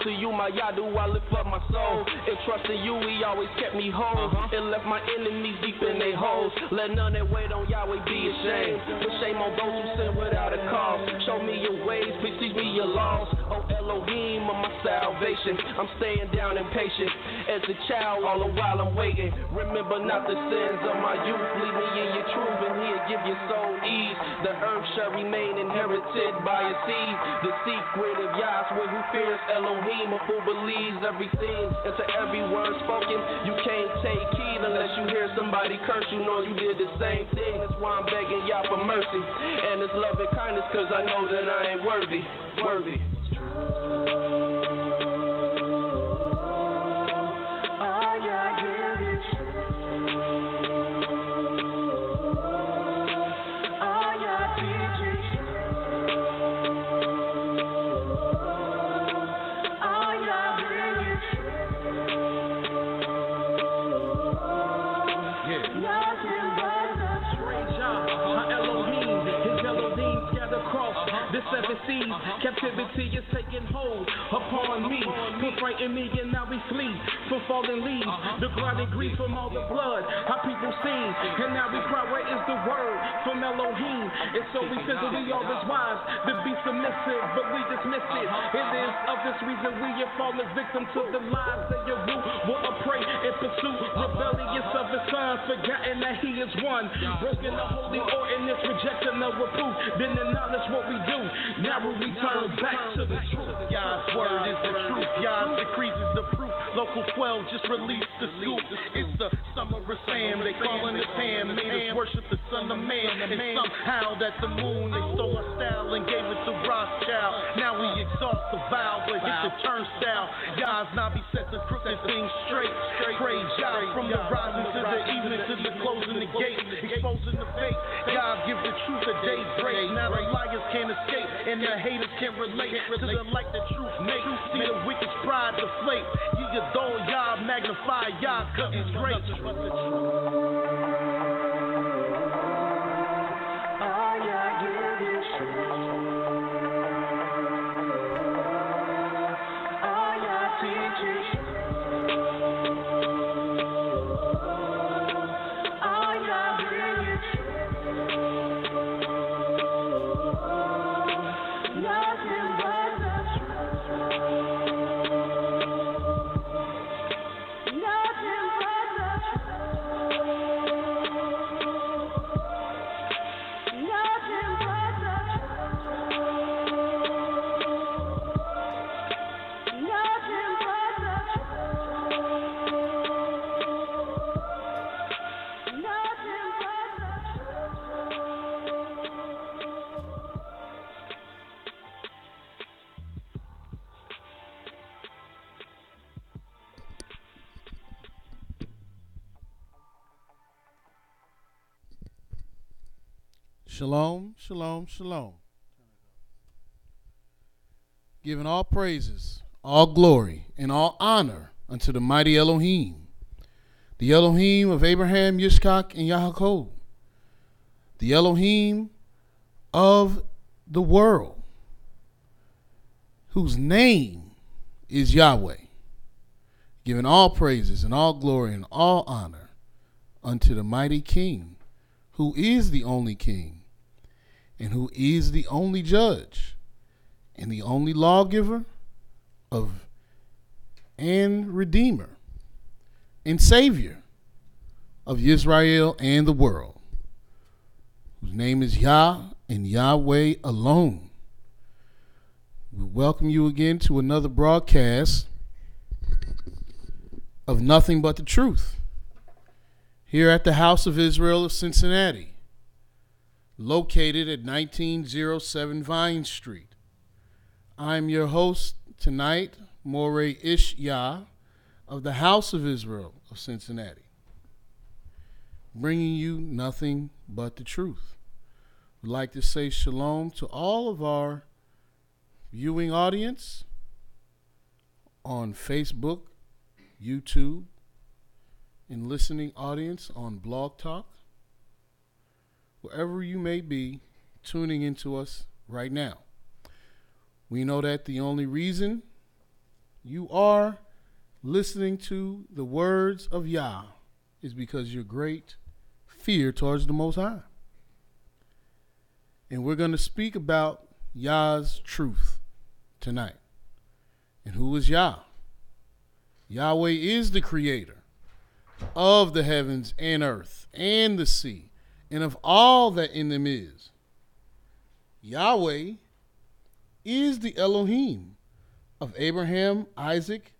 To you, my Yah, do I lift up my soul. And trust in you, he always kept me whole. And left my enemies deep in their holes. Let none that wait on Yahweh be ashamed. Put shame on those who sin without a cause. Show me your ways, please teach me your laws. Oh Elohim of my salvation, I'm staying down and patient. As a child, all the while I'm waiting. Remember not the sins of my youth. Lead me in your truth, and he'll give your soul ease. The earth shall remain inherited by a seed. The secret of Yah's one who fears Elohim, a fool believes everything. And to every word spoken, you can't take heed unless you hear somebody curse. You know you did the same thing. That's why I'm begging Yah for mercy and His love and kindness, cause I know that I ain't worthy. Captivity is taking hold upon me. Put right in me and now we flee from fallen leaves. The grinding grief from all the blood our people seen. And now we cry, where is the word from Elohim? And so we feel that we are His wives to be submissive, but we dismiss it. It is of this reason we have fallen victim to the lies that your root will prey and pursue. Rebellious of His Son, forgotten that He is one. Broken the holy ordinance, rejecting the reproof. Then acknowledge what we do. Now we return back to the truth. Yah's word is the truth. Yah's decrees is the proof. Local 12 just released the scoop. It's the summer of Sam. They calling us Ham. Made us worship the Son of Man. And somehow that the moon, they stole our style and gave it to Rothschild. Now we exalt the vow, but hit the turnstile. Yah's Nabi set the crooked things straight. Praise Yah from the rising to the evening to the closing the gate. Exposing the fake. Yah give the truth a day break. Now the liars can't escape and the haters can't relate to the light the truth makes. See the wicked's pride deflate. You adore Yah, magnify Yah, cause it's great. Shalom, shalom, shalom. Giving all praises, all glory, and all honor unto the mighty Elohim, the Elohim of Abraham, Yitzchak, and Yaakov, the Elohim of the world, whose name is Yahweh. Giving all praises and all glory and all honor unto the mighty King, who is the only King, and who is the only judge and the only lawgiver and redeemer and savior of Yisrael and the world, whose name is Yah and Yahweh alone. We welcome you again to another broadcast of Nothing But the Truth here at the House of Israel of Cincinnati, located at 1907 Vine Street. I'm your host tonight, Mowreh IshYAH of the House of Israel of Cincinnati, bringing you nothing but the truth. We'd like to say shalom to all of our viewing audience on Facebook, YouTube, and listening audience on Blog Talk, wherever you may be tuning into us right now. We know that the only reason you are listening to the words of Yah is because your great fear towards the Most High. And we're going to speak about Yah's truth tonight. And who is Yah? Yahweh is the creator of the heavens and earth and the sea and of all that in them is. Yahweh is the Elohim of Abraham, Isaac,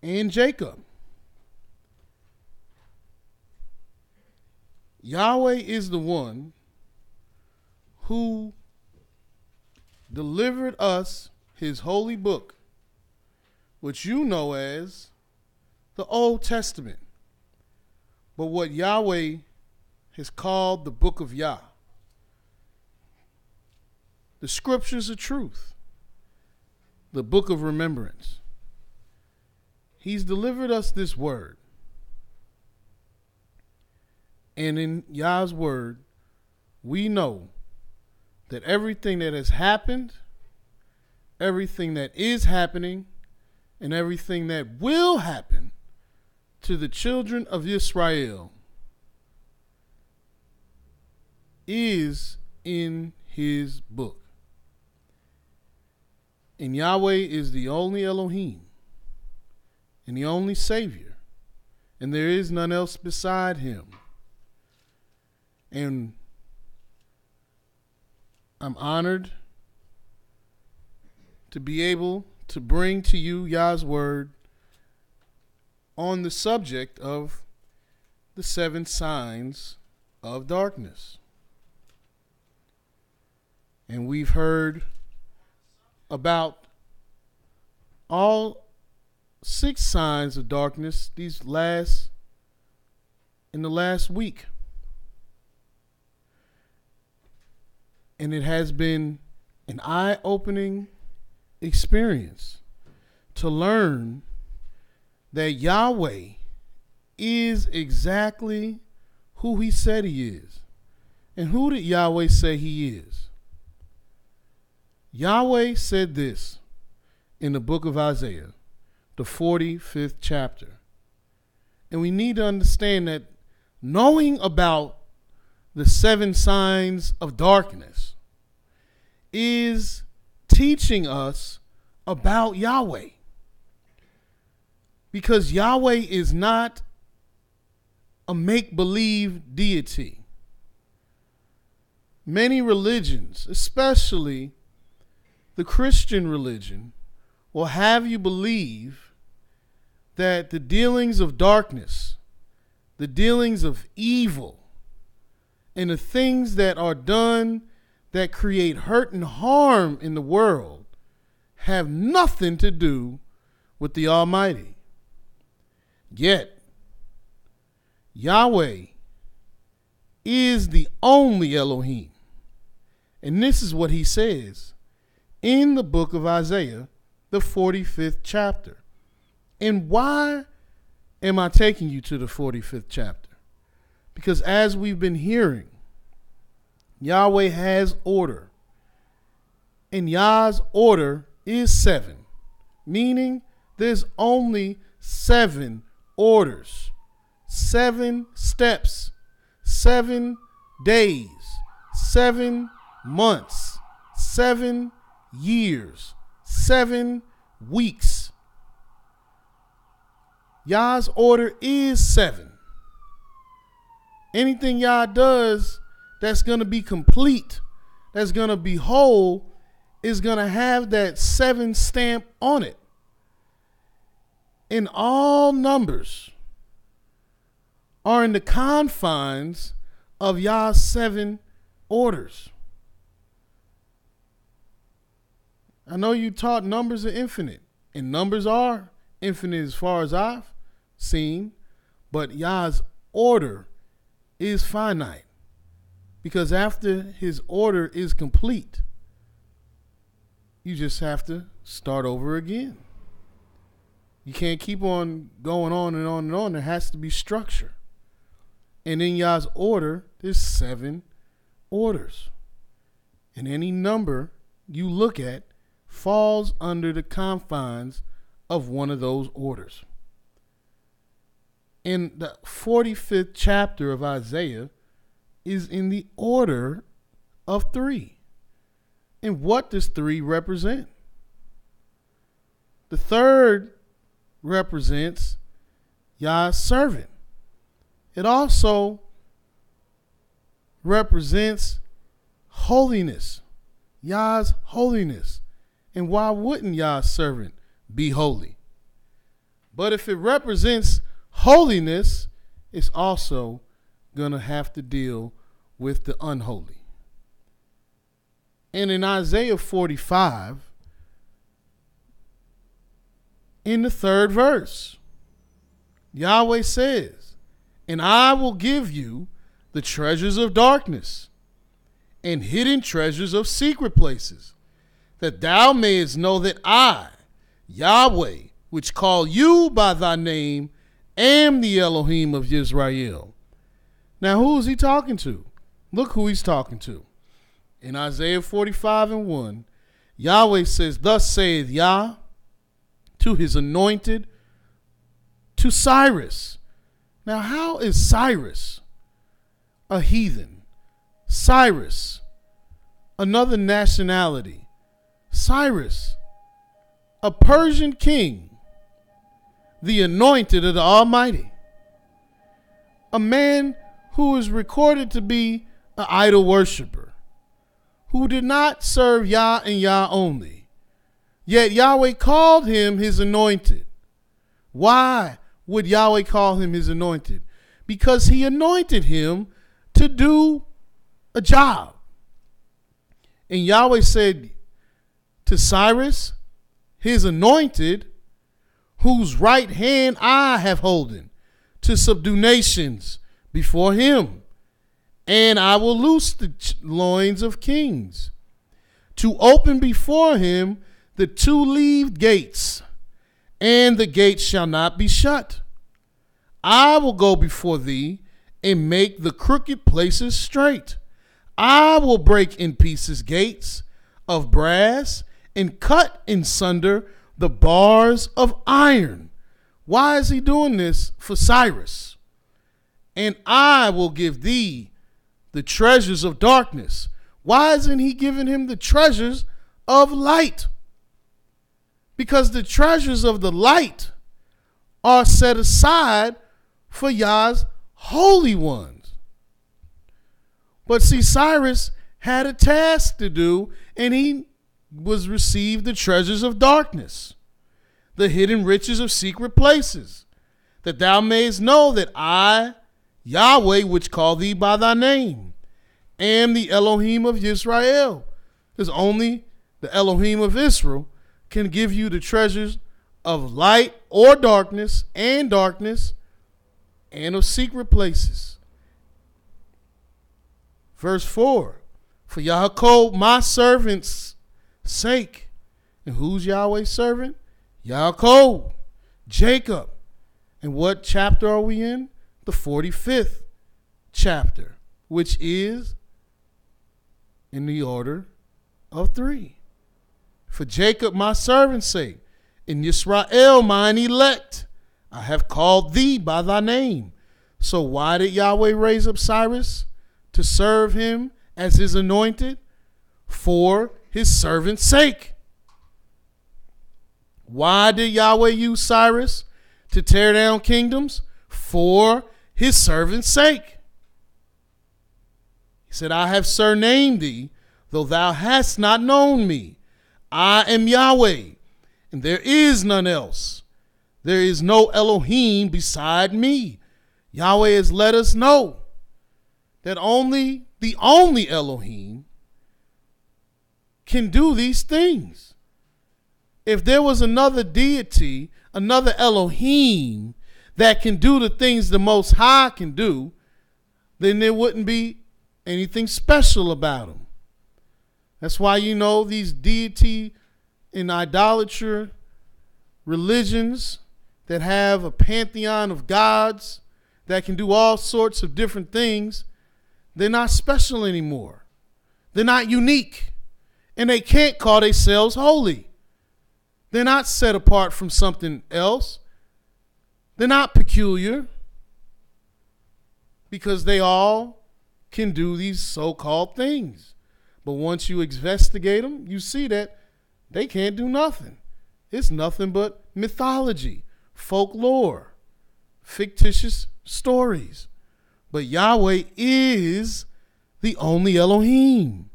and Jacob. Yahweh is the one who delivered us his holy book, which you know as the Old Testament, but what Yahweh has called the book of Yah. The scriptures of truth, the book of remembrance. He's delivered us this word. And in Yah's word, we know that everything that has happened, everything that is happening, and everything that will happen to the children of Israel is in his book. And Yahweh is the only Elohim and the only Savior, and there is none else beside him. And I'm honored to be able to bring to you Yah's word on the subject of the 7 signs of darkness. And we've heard about all 6 signs of darkness in the last week. And it has been an eye-opening experience to learn that Yahweh is exactly who he said he is. And who did Yahweh say he is? Yahweh said this in the book of Isaiah, the 45th chapter. And we need to understand that knowing about the 7 signs of darkness is teaching us about Yahweh. Because Yahweh is not a make-believe deity. Many religions, especially the Christian religion, will have you believe that the dealings of darkness, the dealings of evil, and the things that are done that create hurt and harm in the world have nothing to do with the Almighty. Yet, Yahweh is the only Elohim. And this is what he says in the book of Isaiah, the 45th chapter. And why am I taking you to the 45th chapter? Because as we've been hearing, Yahweh has order. And Yah's order is 7. Meaning there's only 7 orders. 7 steps. 7 days. 7 months. 7 years. 7 weeks. Yah's order is 7. Anything Yah does that's going to be complete, that's going to be whole, is going to have that 7 stamp on it. And all numbers are in the confines of Yah's 7 orders. I know you taught numbers are infinite, and numbers are infinite as far as I've seen, but Yah's order is finite, because after his order is complete, you just have to start over again. You can't keep on going on and on and on. There has to be structure. And in Yah's order, there's 7 orders. And any number you look at falls under the confines of one of those orders. In the 45th chapter of Isaiah is in the order of 3. And what does 3 represent? The 3rd represents Yah's servant. It also represents holiness, Yah's holiness. And why wouldn't Yah's servant be holy? But if it represents holiness, it's also going to have to deal with the unholy. And in Isaiah 45, in the 3rd verse, Yahweh says, "And I will give you the treasures of darkness and hidden treasures of secret places, that thou mayest know that I, Yahweh, which call you by thy name, am the Elohim of YIsraEL." Now, who is he talking to? Look who he's talking to. In Isaiah 45 and 1, Yahweh says, "Thus saith Yah to his anointed, to Cyrus." Now, how is Cyrus a heathen? Cyrus, another nationality. Cyrus, a Persian king, the anointed of the Almighty. A man who is recorded to be an idol worshiper, who did not serve Yah and Yah only. Yet Yahweh called him his anointed. Why would Yahweh call him his anointed? Because he anointed him to do a job. And Yahweh said to Cyrus, his anointed, whose right hand I have holden, to subdue nations before him. And I will loose the loins of kings, to open before him the 2-leaved gates, and the gates shall not be shut. I will go before thee and make the crooked places straight. I will break in pieces gates of brass and cut in sunder the bars of iron. Why is he doing this? For Cyrus. And I will give thee the treasures of darkness. Why isn't he giving him the treasures of light? Because the treasures of the light are set aside for Yah's holy ones. But see, Cyrus had a task to do, and he was received the treasures of darkness, the hidden riches of secret places, that thou mayest know that I, Yahweh, which call thee by thy name, am the Elohim of YIsraEL. Because only the Elohim of Israel can give you the treasures of light or darkness, and of secret places. Verse 4, for Yaakov, my servant's sake. And who's Yahweh's servant? Yaakov, Jacob. And what chapter are we in? The 45th chapter, which is in the order of 3. For Jacob, my servant's sake, in Yisrael, mine elect, I have called thee by thy name. So why did Yahweh raise up Cyrus to serve him as his anointed? For his servant's sake. Why did Yahweh use Cyrus to tear down kingdoms? For his servant's sake. He said, I have surnamed thee, though thou hast not known me. I am Yahweh, and there is none else. There is no Elohim beside me. Yahweh has let us know that the only Elohim can do these things. If there was another deity, another Elohim that can do the things the Most High can do, then there wouldn't be anything special about him. That's why, these deity in idolatry religions that have a pantheon of gods that can do all sorts of different things, they're not special anymore. They're not unique. And they can't call themselves holy. They're not set apart from something else. They're not peculiar because they all can do these so-called things. But once you investigate them, you see that they can't do nothing. It's nothing but mythology, folklore, fictitious stories. But Yahweh is the only Elohim.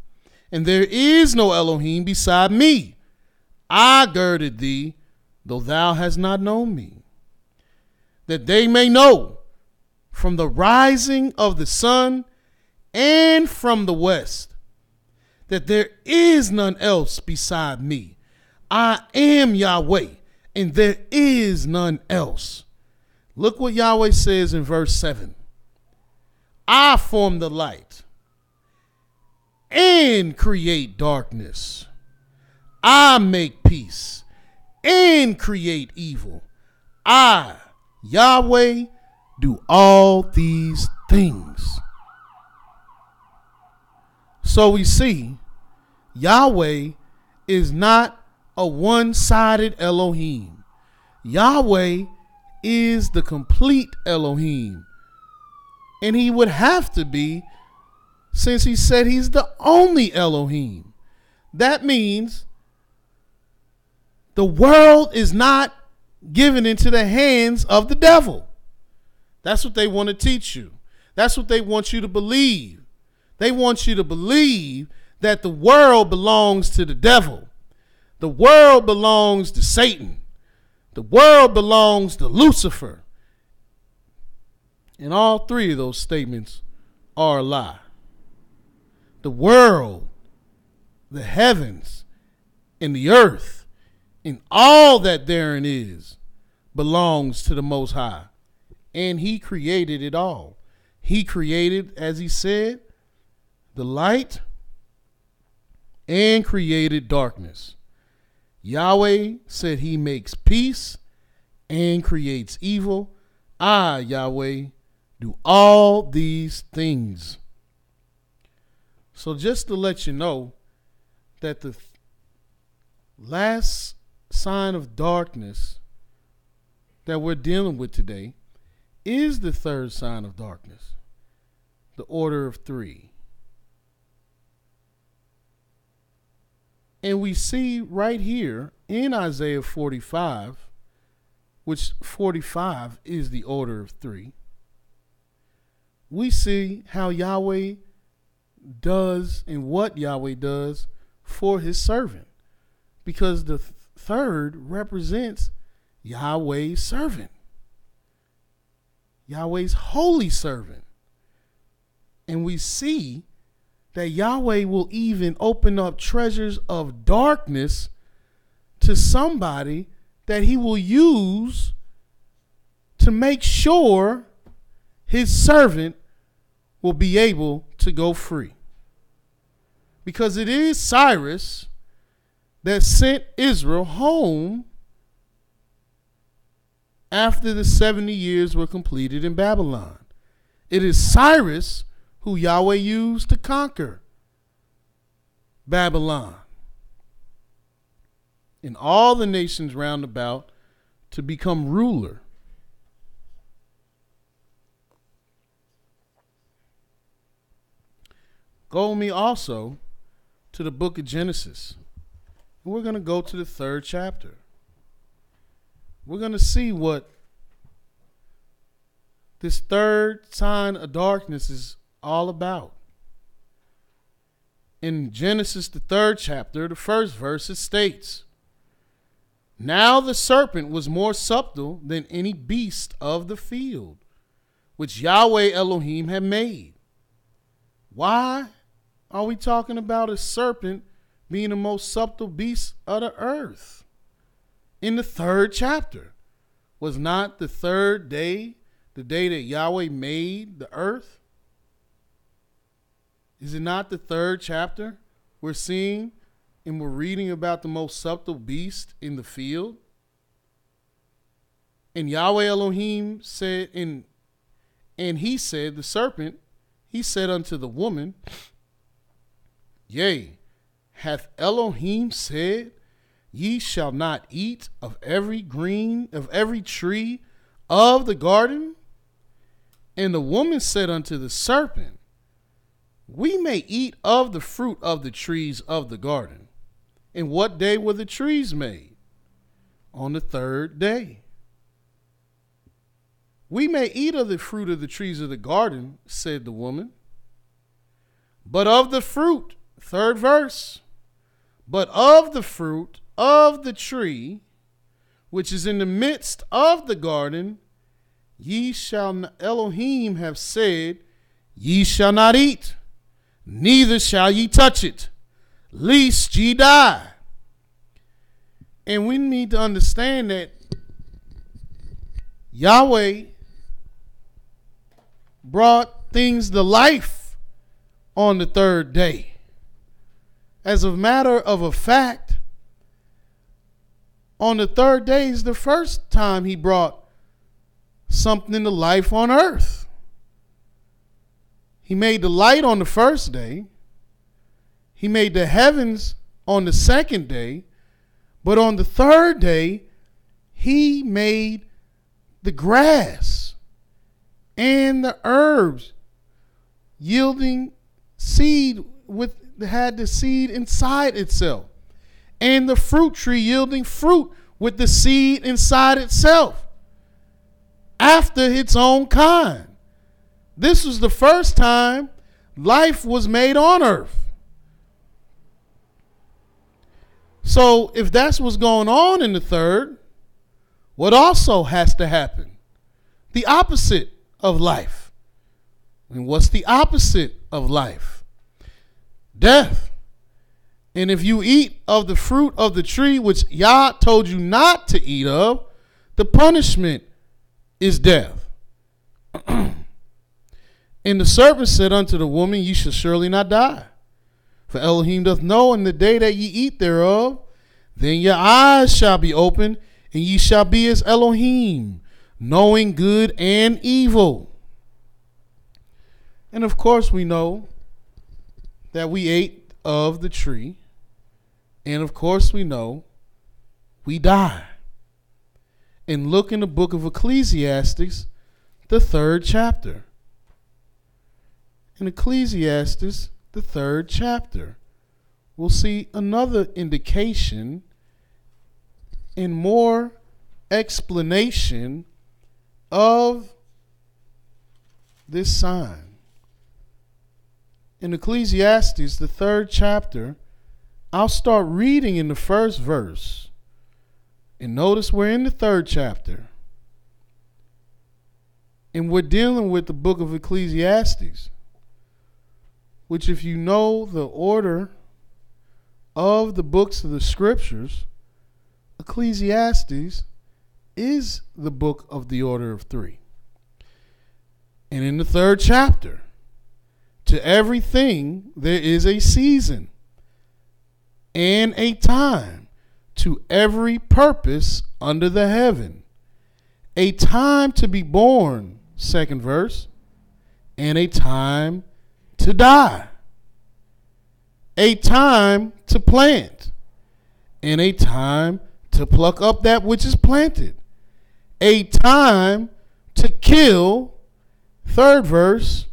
And there is no Elohim beside me. I girded thee, though thou hast not known me. That they may know from the rising of the sun and from the west, that there is none else beside me. I am Yahweh, and there is none else. Look what Yahweh says in verse 7. I form the light and create darkness. I make peace and create evil. I, Yahweh, do all these things. So we see Yahweh is not a one-sided Elohim. Yahweh is the complete Elohim. And he would have to be, since he said he's the only Elohim. That means the world is not given into the hands of the devil. That's what they want to teach you. That's what they want you to believe. They want you to believe that the world belongs to the devil. The world belongs to Satan. The world belongs to Lucifer. And all three of those statements are a lie. The world, the heavens, and the earth, and all that therein is, belongs to the Most High. And he created it all. He created, as he said, the light and created darkness. Yahweh said he makes peace and creates evil. I, Yahweh, do all these things. So just to let you know that the last sign of darkness that we're dealing with today is the third sign of darkness, the order of three. And we see right here in Isaiah 45, which 45 is the order of three, we see how Yahweh does and what Yahweh does for his servant. Because the third represents Yahweh's servant, Yahweh's holy servant. And we see that Yahweh will even open up treasures of darkness to somebody that he will use to make sure his servant will be able to go free. Because it is Cyrus that sent Israel home after the 70 years were completed in Babylon. It is Cyrus who Yahweh used to conquer Babylon and all the nations round about to become ruler. Go with me also to the book of Genesis. We're going to go to the 3rd chapter. We're going to see what this third sign of darkness is all about. In Genesis, the 3rd chapter, the 1st verse, it states, Now the serpent was more subtle than any beast of the field, which Yahweh Elohim had made. Why are we talking about a serpent being the most subtle beast of the earth? In the 3rd chapter, was not the 3rd day the day that Yahweh made the earth? Is it not the 3rd chapter? We're seeing and we're reading about the most subtle beast in the field. And Yahweh Elohim said, and he said, the serpent, he said unto the woman, Yea, hath Elohim said, Ye shall not eat of every tree of the garden? And the woman said unto the serpent, We may eat of the fruit of the trees of the garden. And what day were the trees made? On the third day. We may eat of the fruit of the trees of the garden, said the woman. But of the fruit, third verse, but of the fruit of the tree, which is in the midst of the garden, Elohim have said, Ye shall not eat, neither shall ye touch it, lest ye die. And we need to understand that Yahweh brought things to life on the third day. As a matter of a fact, on the third day is the first time he brought something to life on earth. He made the light on the first day. He made the heavens on the second day. But on the third day, he made the grass and the herbs yielding seed had the seed inside itself, and the fruit tree yielding fruit with the seed inside itself after its own kind. This was the first time life was made on earth. So if that's what's going on in the third, what also has to happen? The opposite of life. And what's the opposite of life? Death. And if you eat of the fruit of the tree which Yah told you not to eat of, the punishment is death. And the serpent said unto the woman, Ye shall surely not die. For Elohim doth know in the day that ye eat thereof, then your eyes shall be opened, and ye shall be as Elohim, knowing good and evil. And of course we know that we ate of the tree. And of course we know we die. And look in the book of Ecclesiastes, the 3rd chapter. In Ecclesiastes, the 3rd chapter, we'll see another indication and more explanation of this sign. In Ecclesiastes, the 3rd chapter, I'll start reading in the first verse. And notice we're in the 3rd chapter. And we're dealing with the book of Ecclesiastes, which, if you know the order of the books of the scriptures, Ecclesiastes is the book of the order of 3. And in the 3rd chapter, to everything there is a season and a time, to every purpose under the heaven. A time to be born, 2nd verse, and a time to die. A time to plant, and a time to pluck up that which is planted. A time to kill, 3rd verse,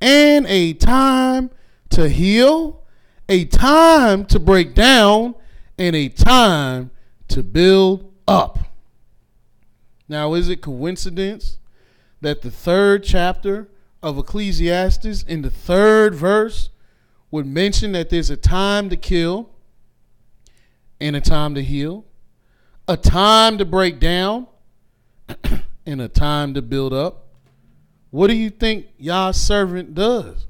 and a time to heal, a time to break down, and a time to build up. Now, is it coincidence that the 3rd chapter of Ecclesiastes in the 3rd verse would mention that there's a time to kill and a time to heal, a time to break down and a time to build up? What do you think Yah's servant does?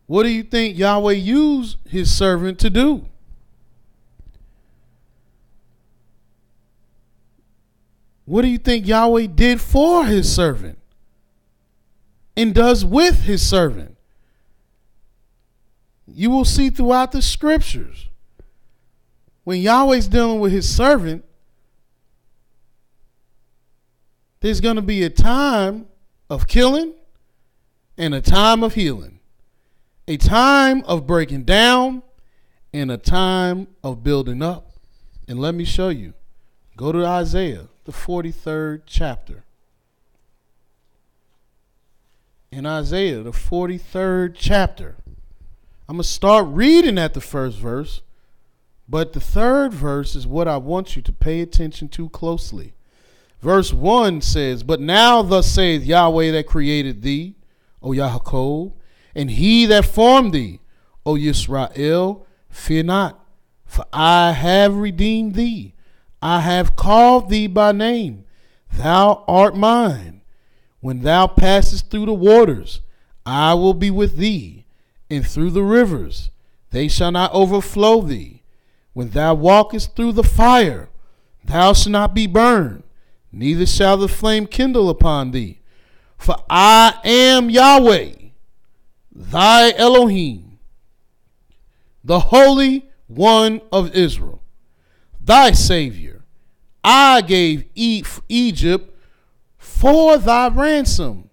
What do you think Yahweh used his servant to do? What do you think Yahweh did for his servant and does with his servant? You will see throughout the scriptures, when Yahweh's dealing with his servant, there's going to be a time of killing and a time of healing, a time of breaking down and a time of building up. And let me show you. Go to Isaiah, the 43rd chapter. In Isaiah, the 43rd chapter, I'm going to start reading at the first verse, but the third verse is what I want you to pay attention to closely. Verse 1 says, "But now thus saith Yahweh that created thee, O Yaakov, and he that formed thee, O YIsraEL, fear not, for I have redeemed thee. I have called thee by name. Thou art mine. When thou passest through the waters, I will be with thee, and through the rivers, they shall not overflow thee. When thou walkest through the fire, thou shalt not be burned, neither shall the flame kindle upon thee. For I am Yahweh, thy Elohim, the Holy One of Israel, thy Savior. I gave Egypt for thy ransom,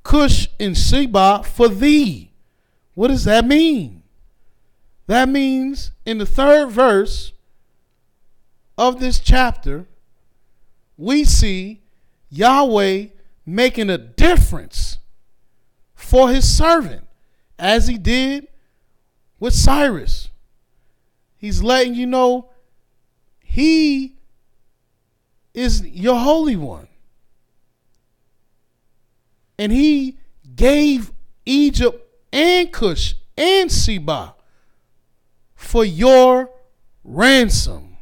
Cush and Sheba for thee." What does that mean? That means in the third verse of this chapter, we see Yahweh making a difference for his servant, as he did with Cyrus. He's letting you know he is your Holy One. And he gave Egypt and Cush and Sheba for your ransom.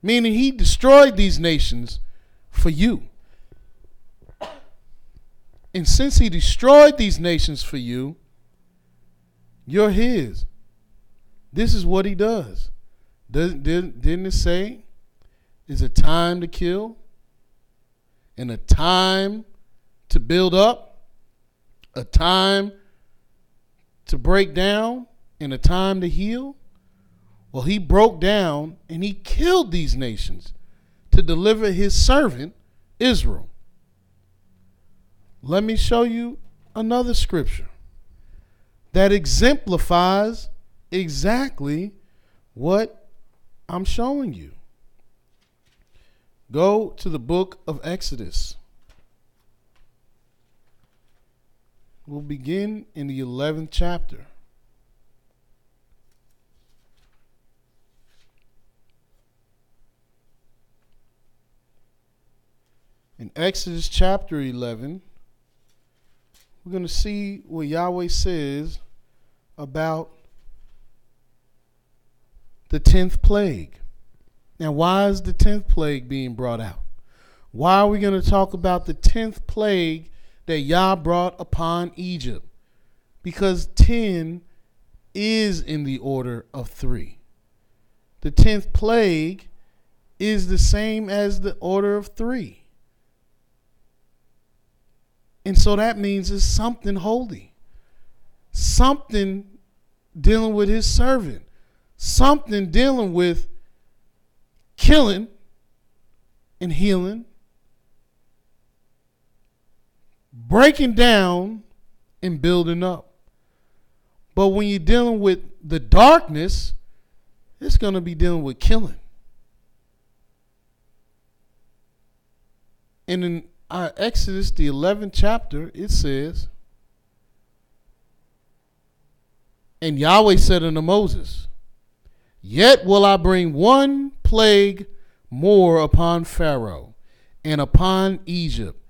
Meaning he destroyed these nations for you. And since he destroyed these nations for you, you're his. This is what he does. Didn't it say there's a time to kill and a time to build up, a time to break down and a time to heal? Well, he broke down and he killed these nations to deliver his servant, Israel. Let me show you another scripture that exemplifies exactly what I'm showing you. Go to the book of Exodus. We'll begin in the 11th chapter. In Exodus chapter 11, we're going to see what Yahweh says about the 10th plague. Now, why is the 10th plague being brought out? Why are we going to talk about the 10th plague that Yah brought upon Egypt? Because 10 is in the order of 3. The 10th plague is the same as the order of 3. And so that means it's something holy, something dealing with his servant, something dealing with killing and healing, breaking down and building up. But when you're dealing with the darkness, it's going to be dealing with killing. And in Exodus, the 11th chapter, it says, "And Yahweh said unto Moses, Yet will I bring one plague more upon Pharaoh and upon Egypt.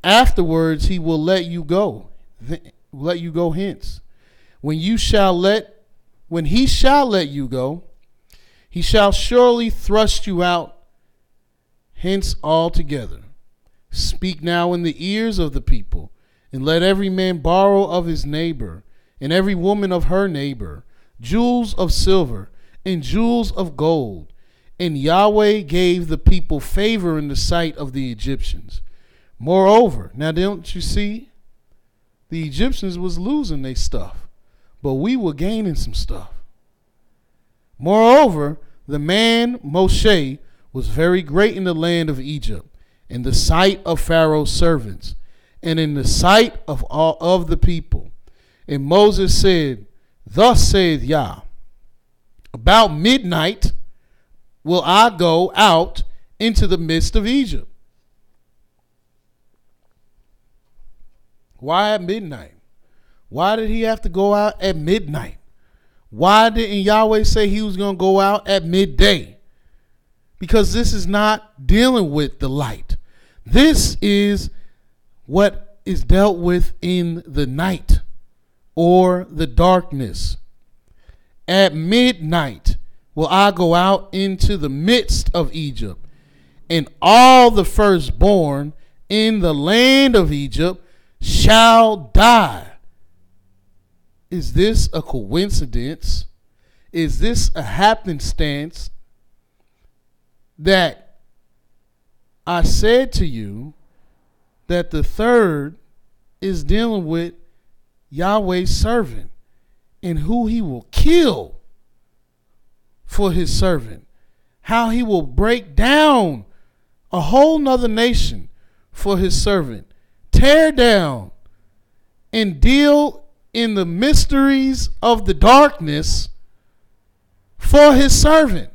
Afterwards he will let you go hence. When he shall let you go, he shall surely thrust you out hence altogether. Speak now in the ears of the people, and let every man borrow of his neighbor, and every woman of her neighbor, jewels of silver and jewels of gold. And Yahweh gave the people favor in the sight of the Egyptians. Moreover," now don't you see The Egyptians was losing their stuff, but we were gaining some stuff. Moreover, the man Moshe was very great in the land of Egypt, in the sight of Pharaoh's servants, and in the sight of all of the people. And Moses said, Thus saith Yah, about midnight will I go out into the midst of Egypt. Why at midnight? Why did he have to go out at midnight? Why didn't Yahweh say he was going to go out at midday? Because this is not dealing with the light. This is what is dealt with in the night or the darkness. At midnight will I go out into the midst of Egypt, and all the firstborn in the land of Egypt shall die. Is this a coincidence? Is this a happenstance that I said to you that the third is dealing with Yahweh's servant and who he will kill for his servant? How he will break down a whole nother nation for his servant, tear down and deal in the mysteries of the darkness for his servant.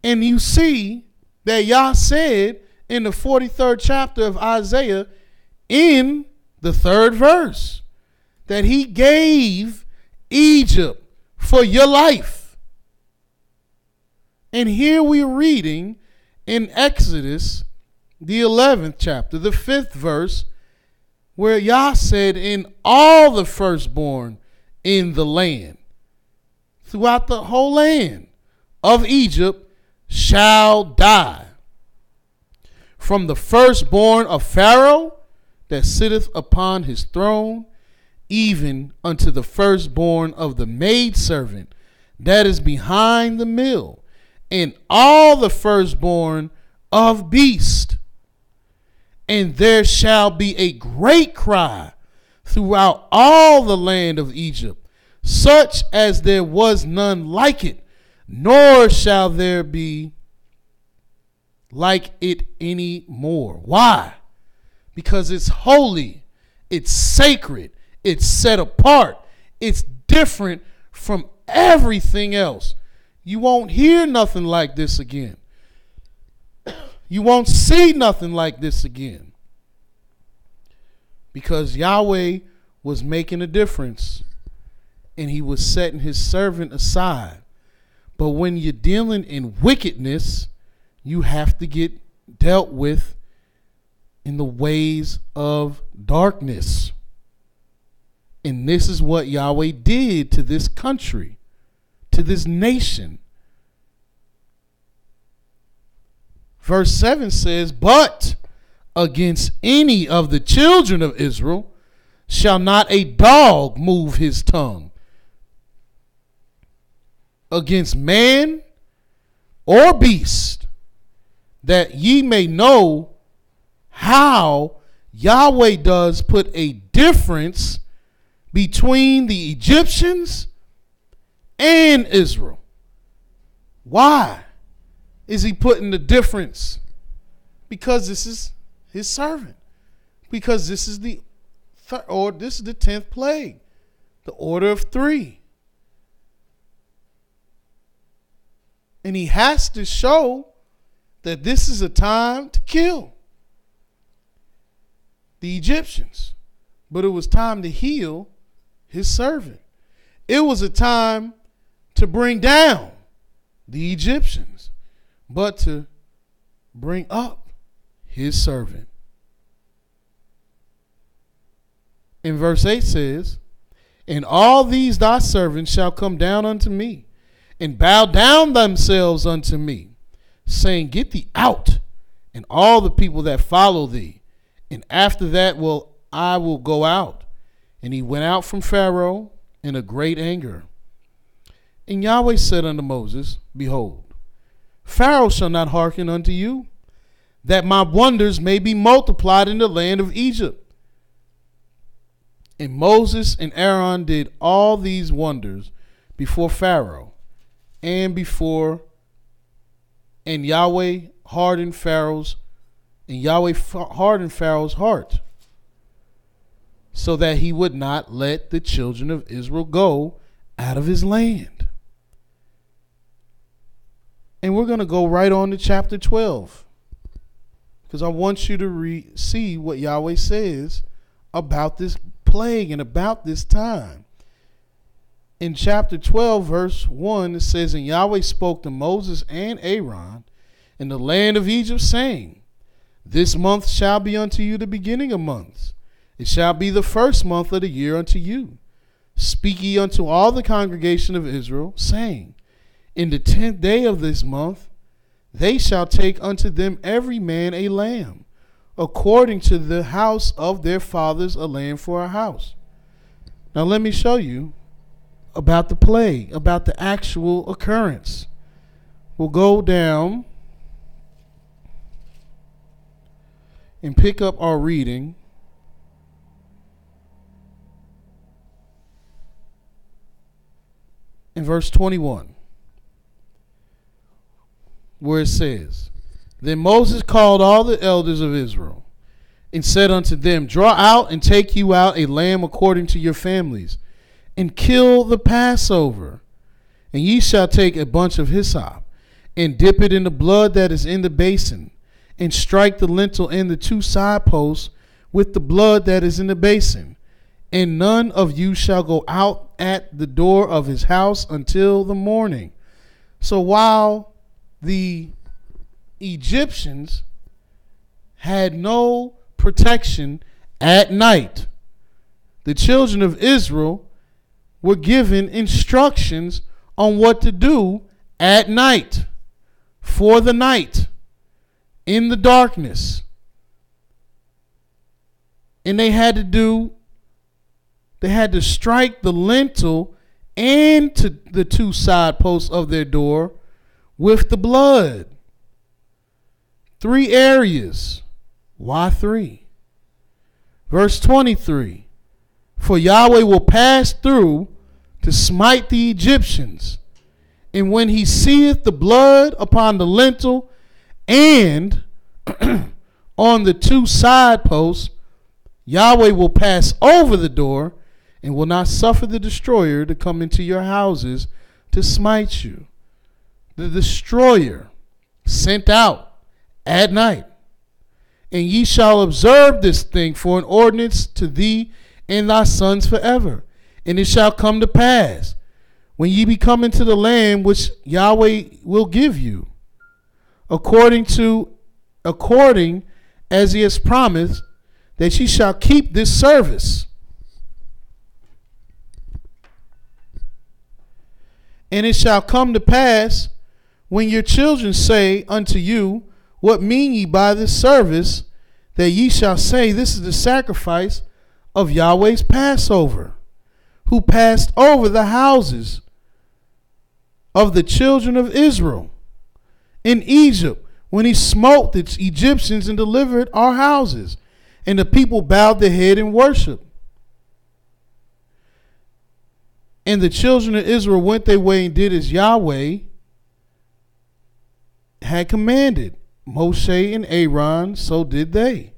And you see that Yah said in the 43rd chapter of Isaiah, in the 3rd verse, that he gave Egypt for your life. And here we're reading in Exodus, the 11th chapter, the 5th verse, where Yah said, in all the firstborn in the land, throughout the whole land of Egypt, shall die. From the firstborn of Pharaoh that sitteth upon his throne, even unto the firstborn of the maidservant that is behind the mill, and all the firstborn of beast. And there shall be a great cry throughout all the land of Egypt, such as there was none like it, nor shall there be like it any more. Why? Because it's holy, it's sacred, it's set apart, it's different from everything else. You won't hear nothing like this again. You won't see nothing like this again. Because Yahweh was making a difference, and he was setting his servant aside. But when you're dealing in wickedness, you have to get dealt with in the ways of darkness. And this is what Yahweh did to this country, to this nation. Verse 7 says, but against any of the children of Israel shall not a dog move his tongue. Against man or beast, that ye may know how Yahweh does put a difference between the Egyptians and Israel. Why is he putting the difference? Because this is his servant. Because this is the 10th plague, the order of 3. And he has to show that this is a time to kill the Egyptians. But it was time to heal his servant. It was a time to bring down the Egyptians, but to bring up his servant. In verse 8 says, and all these thy servants shall come down unto me, and bow down themselves unto me, saying, get thee out, and all the people that follow thee. And after that I will go out. And he went out from Pharaoh in a great anger. And Yahweh said unto Moses, behold, Pharaoh shall not hearken unto you, that my wonders may be multiplied in the land of Egypt. And Moses and Aaron did all these wonders before Pharaoh and Yahweh hardened Pharaoh's heart, so that he would not let the children of Israel go out of his land. And we're going to go right on to chapter 12, because I want you to see what Yahweh says about this plague and about this time. In chapter 12, verse 1, it says, And Yahweh spoke to Moses and Aaron in the land of Egypt, saying, This month shall be unto you the beginning of months. It shall be the first month of the year unto you. Speak ye unto all the congregation of Israel, saying, In the 10th day of this month, they shall take unto them every man a lamb, according to the house of their fathers, a lamb for a house. Now let me show you about the plague, about the actual occurrence. We'll go down and pick up our reading in verse 21, where it says, Then Moses called all the elders of Israel and said unto them, Draw out and take you out a lamb according to your families, and kill the Passover. And ye shall take a bunch of hyssop, and dip it in the blood that is in the basin, and strike the lintel and the 2 side posts with the blood that is in the basin. And none of you shall go out at the door of his house until the morning. So while the Egyptians had no protection at night, the children of Israel were given instructions on what to do at night, for the night, in the darkness. And they had to strike the lintel and to the 2 side posts of their door with the blood. 3 areas. Why 3? Verse 23. For Yahweh will pass through to smite the Egyptians. And when he seeth the blood upon the lintel and on the 2 side posts, Yahweh will pass over the door and will not suffer the destroyer to come into your houses to smite you. The destroyer sent out at night. And ye shall observe this thing for an ordinance to thee and thy sons forever. And it shall come to pass, when ye be come into the land which Yahweh will give you, according as he has promised, that ye shall keep this service. And it shall come to pass, when your children say unto you, What mean ye by this service? That ye shall say, This is the sacrifice of Yahweh's Passover, who passed over the houses of the children of Israel in Egypt, when he smote the Egyptians and delivered our houses. And the people bowed their head and worshiped. And the children of Israel went their way and did as Yahweh had commanded. Moshe and Aaron, so did they.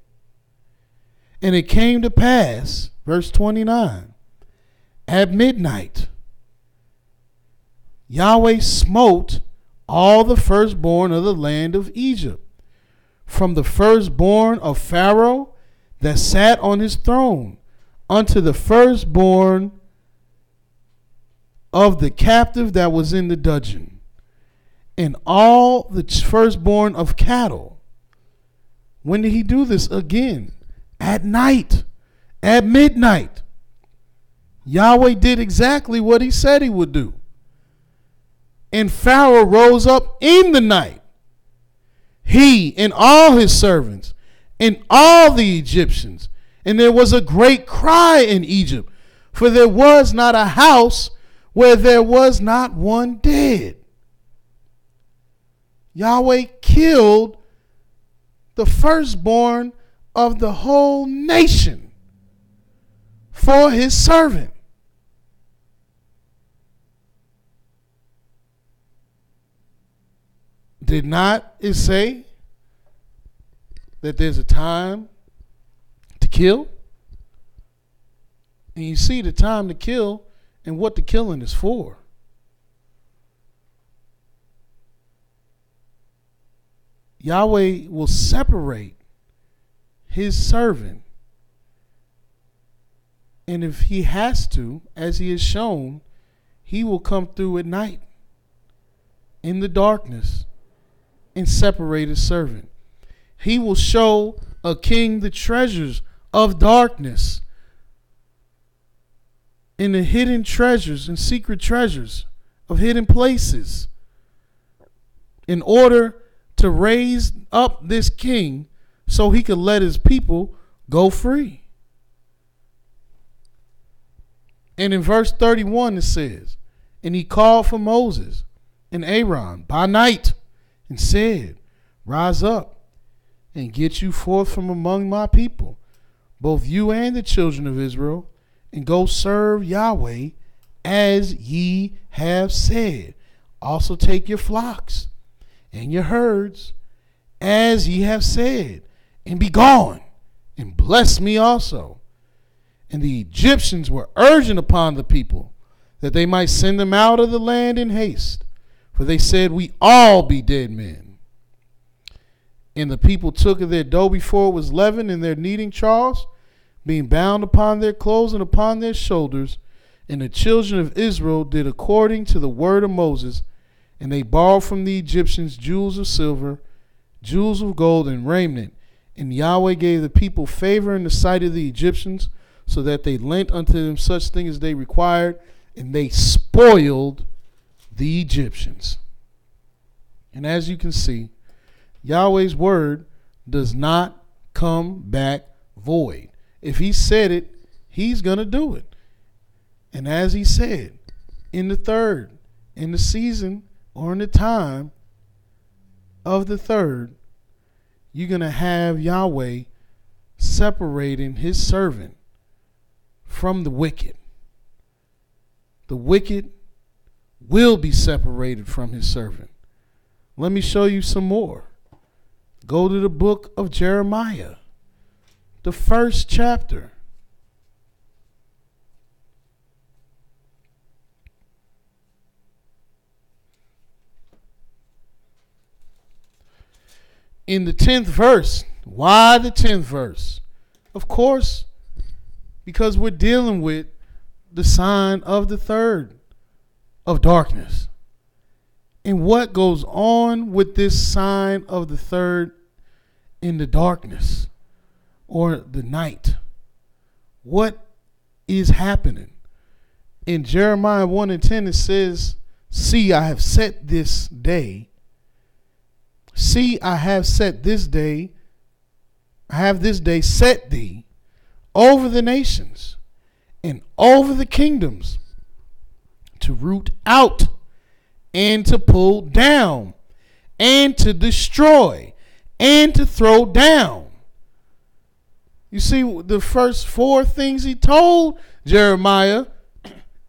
And it came to pass, verse 29, at midnight, Yahweh smote all the firstborn of the land of Egypt, from the firstborn of Pharaoh that sat on his throne, unto the firstborn of the captive that was in the dungeon, and all the firstborn of cattle. When did he do this? Again, at night, at midnight. Yahweh did exactly what he said he would do. And Pharaoh rose up in the night, he and all his servants and all the Egyptians. And there was a great cry in Egypt, for there was not a house where there was not one dead. Yahweh killed the firstborn of the whole nation for his servant. Did not it say that there's a time to kill? And you see the time to kill and what the killing is for. Yahweh will separate his servant. And if he has to, as he has shown, he will come through at night in the darkness and separate his servant. He will show a king the treasures of darkness and the hidden treasures and secret treasures of hidden places in order to raise up this king so he could let his people go free. And in verse 31 it says, and he called for Moses and Aaron by night and said, rise up and get you forth from among my people, both you and the children of Israel, and go serve Yahweh as ye have said. Also take your flocks and your herds as ye have said, and be gone, and bless me also. And the Egyptians were urgent upon the people that they might send them out of the land in haste, for they said, we all be dead men. And the people took of their dough before it was leavened in their kneading troughs, being bound upon their clothes and upon their shoulders. And the children of Israel did according to the word of Moses, and they borrowed from the Egyptians jewels of silver, jewels of gold, and raiment. And Yahweh gave the people favor in the sight of the Egyptians, so that they lent unto them such things as they required, and they spoiled the Egyptians. And as you can see, Yahweh's word does not come back void. If he said it, he's going to do it. And as he said, in the season or in the time of the third, you're going to have Yahweh separating his servant from the wicked. The wicked will be separated from his servant. Let me show you some more. Go to the book of Jeremiah, the 1st chapter. In the 10th verse. Why the 10th verse? Of course, because we're dealing with the sign of the third of darkness. And what goes on with this sign of the third in the darkness or the night? What is happening? In Jeremiah 1 and 10 it says, see, I have set this day. See, I have set this day. I have this day set thee over the nations and over the kingdoms, to root out and to pull down and to destroy and to throw down. You see, the first 4 things he told Jeremiah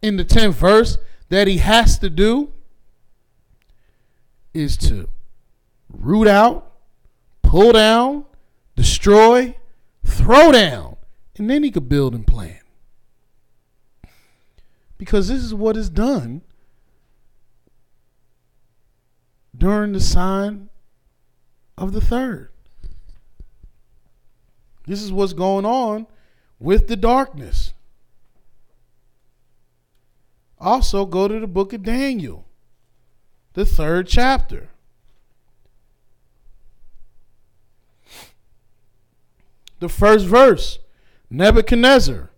in the 10th verse that he has to do is to root out, pull down, destroy, throw down, and then he could build and plan. Because this is what is done during the sign of the third. This is what's going on with the darkness. Also, go to the book of Daniel, the 3rd chapter. The 1st verse. Nebuchadnezzar,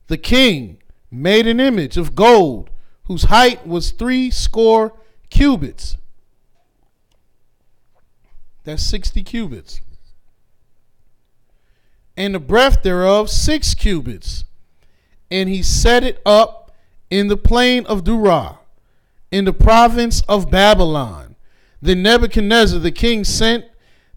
the king, made an image of gold whose height was 60 cubits. That's 60 cubits. And the breadth thereof 6 cubits. And he set it up in the plain of Dura, in the province of Babylon. Then Nebuchadnezzar the king sent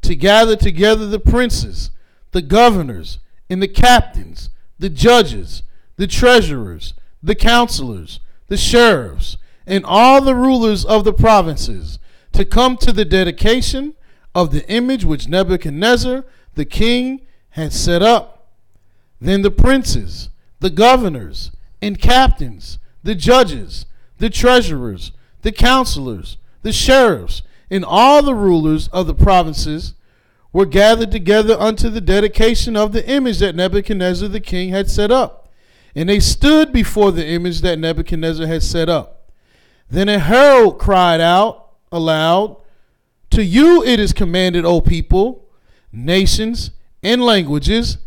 to gather together the princes, the governors, and the captains, the judges, the treasurers, the counselors, the sheriffs, and all the rulers of the provinces, to come to the dedication of the image which Nebuchadnezzar the king had set up. Then the princes, the governors, and captains, the judges, the treasurers, the counselors, the sheriffs, and all the rulers of the provinces were gathered together unto the dedication of the image that Nebuchadnezzar the king had set up. And they stood before the image that Nebuchadnezzar had set up. Then a herald cried out aloud, to you it is commanded, O people, nations, and languages,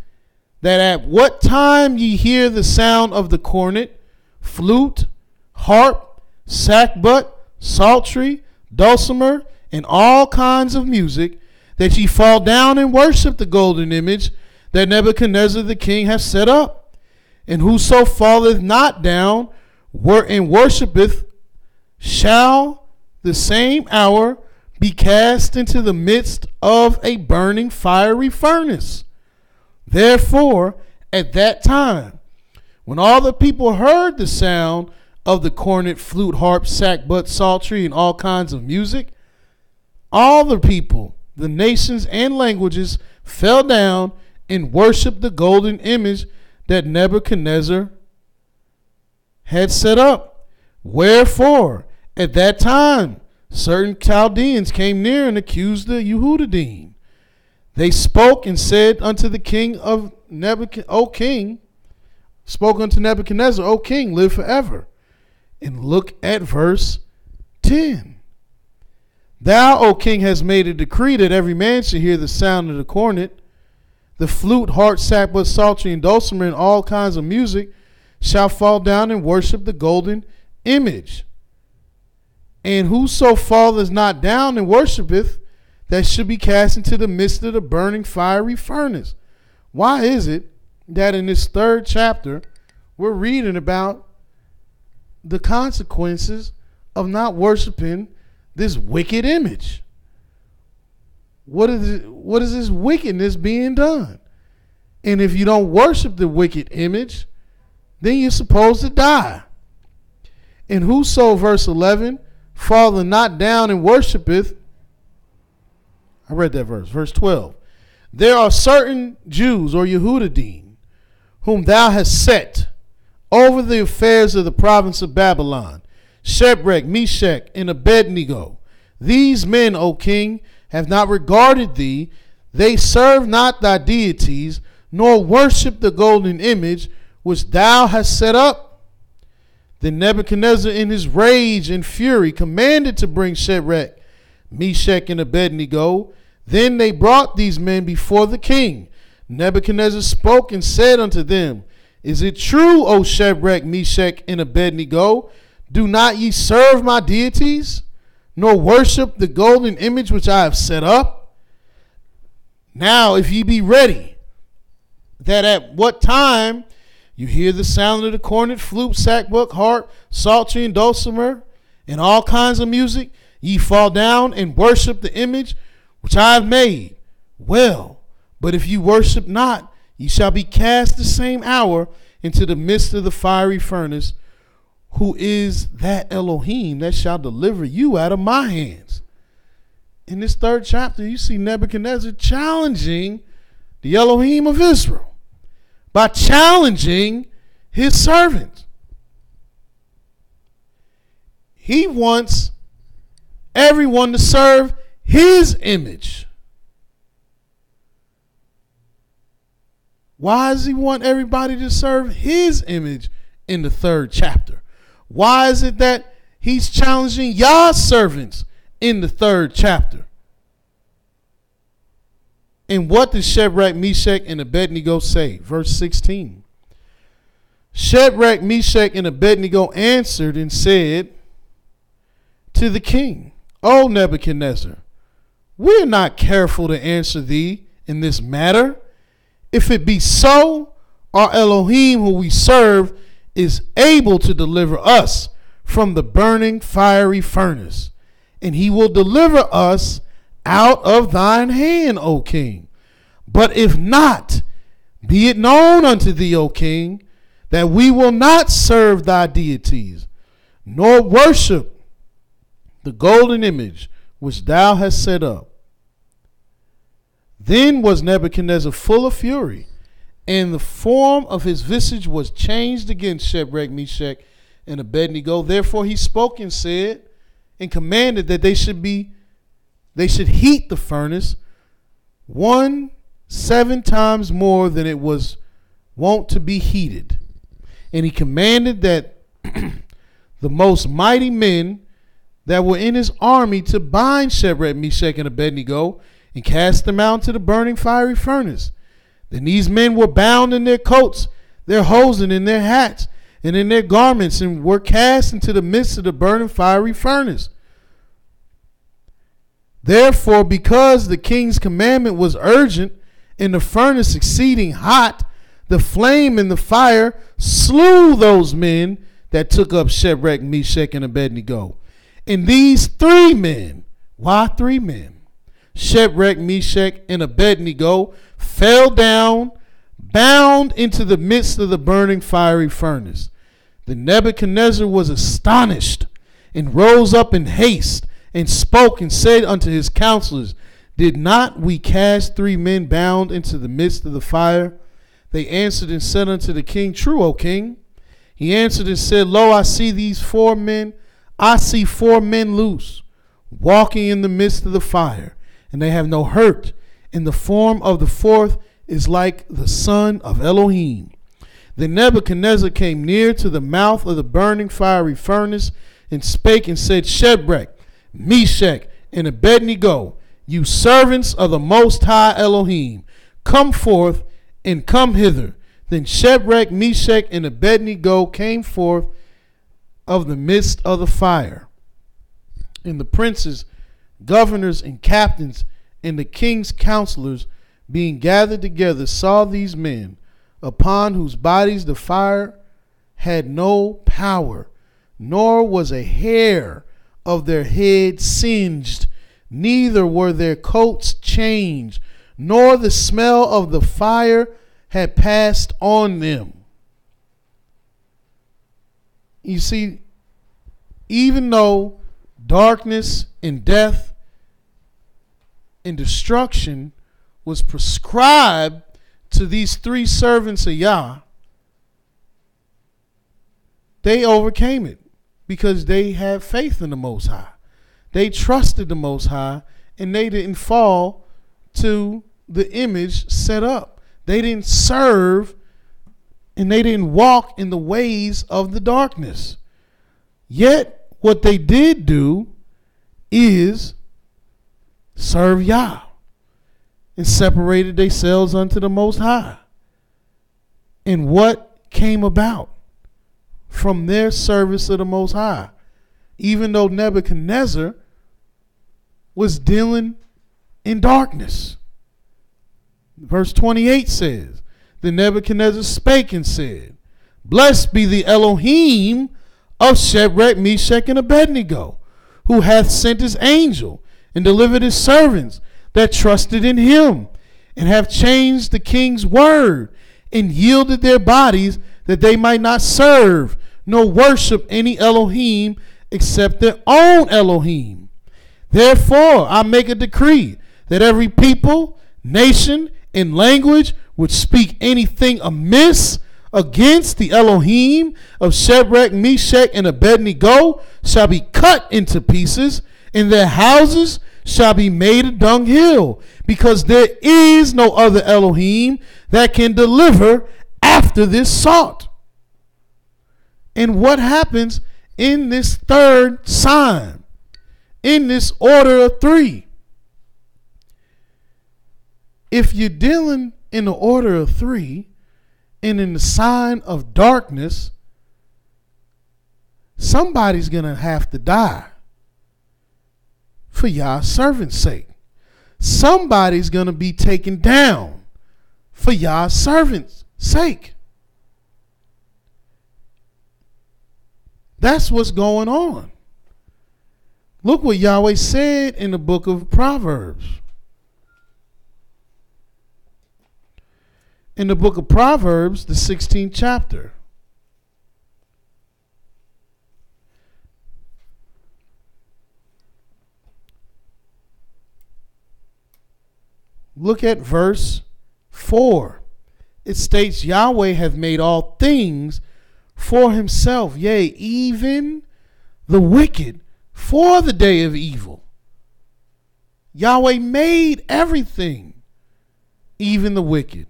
that at what time ye hear the sound of the cornet, flute, harp, sackbut, psaltery, dulcimer, and all kinds of music, that ye fall down and worship the golden image that Nebuchadnezzar the king hath set up. And whoso falleth not down and worshipeth shall the same hour be cast into the midst of a burning fiery furnace. Therefore, at that time, when all the people heard the sound of the cornet, flute, harp, sackbut, psaltery, and all kinds of music, all the people, the nations and languages, fell down and worshiped the golden image that Nebuchadnezzar had set up. Wherefore, at that time, certain Chaldeans came near and accused the Yehudim. They spoke and said unto the king of Nebuchadnezzar, O king, spoke unto Nebuchadnezzar, O king, live forever. And look at verse 10. Thou, O king, hast made a decree that every man should hear the sound of the cornet, the flute, harp, sackbut, psaltery, and dulcimer, and all kinds of music, shall fall down and worship the golden image. And whoso falleth not down and worshipeth, that should be cast into the midst of the burning fiery furnace. Why is it that in this third chapter we're reading about the consequences of not worshiping this wicked image? What is this wickedness being done? And if you don't worship the wicked image, then you're supposed to die. And whoso, verse 11, falleth not down and worshipeth, I read that verse 12. There are certain Jews or Yehudim whom thou hast set over the affairs of the province of Babylon, Shadrach, Meshach, and Abednego. These men, O king, have not regarded thee. They serve not thy deities, nor worship the golden image which thou hast set up. Then Nebuchadnezzar in his rage and fury commanded to bring Shadrach, Meshach, and Abednego. Then they brought these men before the king. Nebuchadnezzar spoke and said unto them, Is it true, O Shadrach, Meshach, and Abednego? Do not ye serve my deities, nor worship the golden image which I have set up? Now, if ye be ready, that at what time you hear the sound of the cornet, flute, sackbut, harp, psaltery, and dulcimer, and all kinds of music, ye fall down and worship the image which I have made. Well, but if you worship not, ye shall be cast the same hour into the midst of the fiery furnace. Who is that Elohim that shall deliver you out of my hands? In this third chapter, you see Nebuchadnezzar challenging the Elohim of Israel by challenging his servant. He wants everyone to serve his image. Why does he want everybody to serve his image in the third chapter? Why is it that he's challenging Yah's servants in the third chapter? And what does Shadrach, Meshach, and Abednego say? Verse 16. Shadrach, Meshach, and Abednego answered and said to the king, O Nebuchadnezzar, we are not careful to answer thee in this matter. If it be so, our Elohim who we serve is able to deliver us from the burning fiery furnace, and he will deliver us out of thine hand, O king. But if not, be it known unto thee, O king, that we will not serve thy deities, nor worship the golden image which thou hast set up. Then was Nebuchadnezzar full of fury, and the form of his visage was changed against Shadrach, Meshach, and Abednego. Therefore he spoke and said, and commanded that they should heat the furnace 7 times more than it was wont to be heated. And he commanded that the most mighty men that were in his army to bind Shadrach, Meshach, and Abednego and cast them out into the burning fiery furnace. Then these men were bound in their coats, their hosen, in their hats, and in their garments, and were cast into the midst of the burning fiery furnace. Therefore, because the king's commandment was urgent, and the furnace exceeding hot, the flame and the fire slew those men that took up Shadrach, Meshach, and Abednego. And these 3 men, why 3 men? Shadrach, Meshach, and Abednego fell down, bound into the midst of the burning fiery furnace. Then Nebuchadnezzar was astonished, and rose up in haste, and spoke and said unto his counselors, Did not we cast 3 men bound into the midst of the fire? They answered and said unto the king, True, O king. He answered and said, Lo, I see 4 men loose, walking in the midst of the fire, and they have no hurt. And the form of the 4th is like the son of Elohim. Then Nebuchadnezzar came near to the mouth of the burning fiery furnace, and spake and said, Shadrach, Meshach, and Abednego, you servants of the Most High Elohim, come forth and come hither. Then Shadrach, Meshach, and Abednego came forth of the midst of the fire. And the princes, governors, and captains, and the king's counselors, being gathered together, saw these men, upon whose bodies the fire had no power, nor was a hair of their head singed, neither were their coats changed, nor the smell of the fire had passed on them. You see, even though darkness and death and destruction was prescribed to these 3 servants of Yah, they overcame it because they had faith in the Most High. They trusted the Most High, and they didn't fall to the image set up. They didn't serve, and they didn't walk in the ways of the darkness. Yet, what they did do is serve Yah and separated themselves unto the Most High. And what came about from their service of the Most High? Even though Nebuchadnezzar was dealing in darkness. Verse 28 says, Then Nebuchadnezzar spake and said, Blessed be the Elohim of Shadrach, Meshach, and Abednego, who hath sent his angel and delivered his servants that trusted in him, and have changed the king's word, and yielded their bodies that they might not serve nor worship any Elohim except their own Elohim. Therefore I make a decree that every people, nation, and language which speak anything amiss against the Elohim of Shadrach, Meshach, and Abednego shall be cut into pieces, and their houses shall be made a dunghill, because there is no other Elohim that can deliver after this sort. And what happens in this 3rd sign, in this order of 3? If you're dealing in the order of 3 and in the sign of darkness, somebody's going to have to die for Yah's servant's sake. Somebody's going to be taken down for Yah's servant's sake. That's what's going on. Look what Yahweh said in the book of Proverbs. In the book of Proverbs, the 16th chapter. Look at verse 4. It states, Yahweh hath made all things for himself, yea, even the wicked for the day of evil. Yahweh made everything, even the wicked.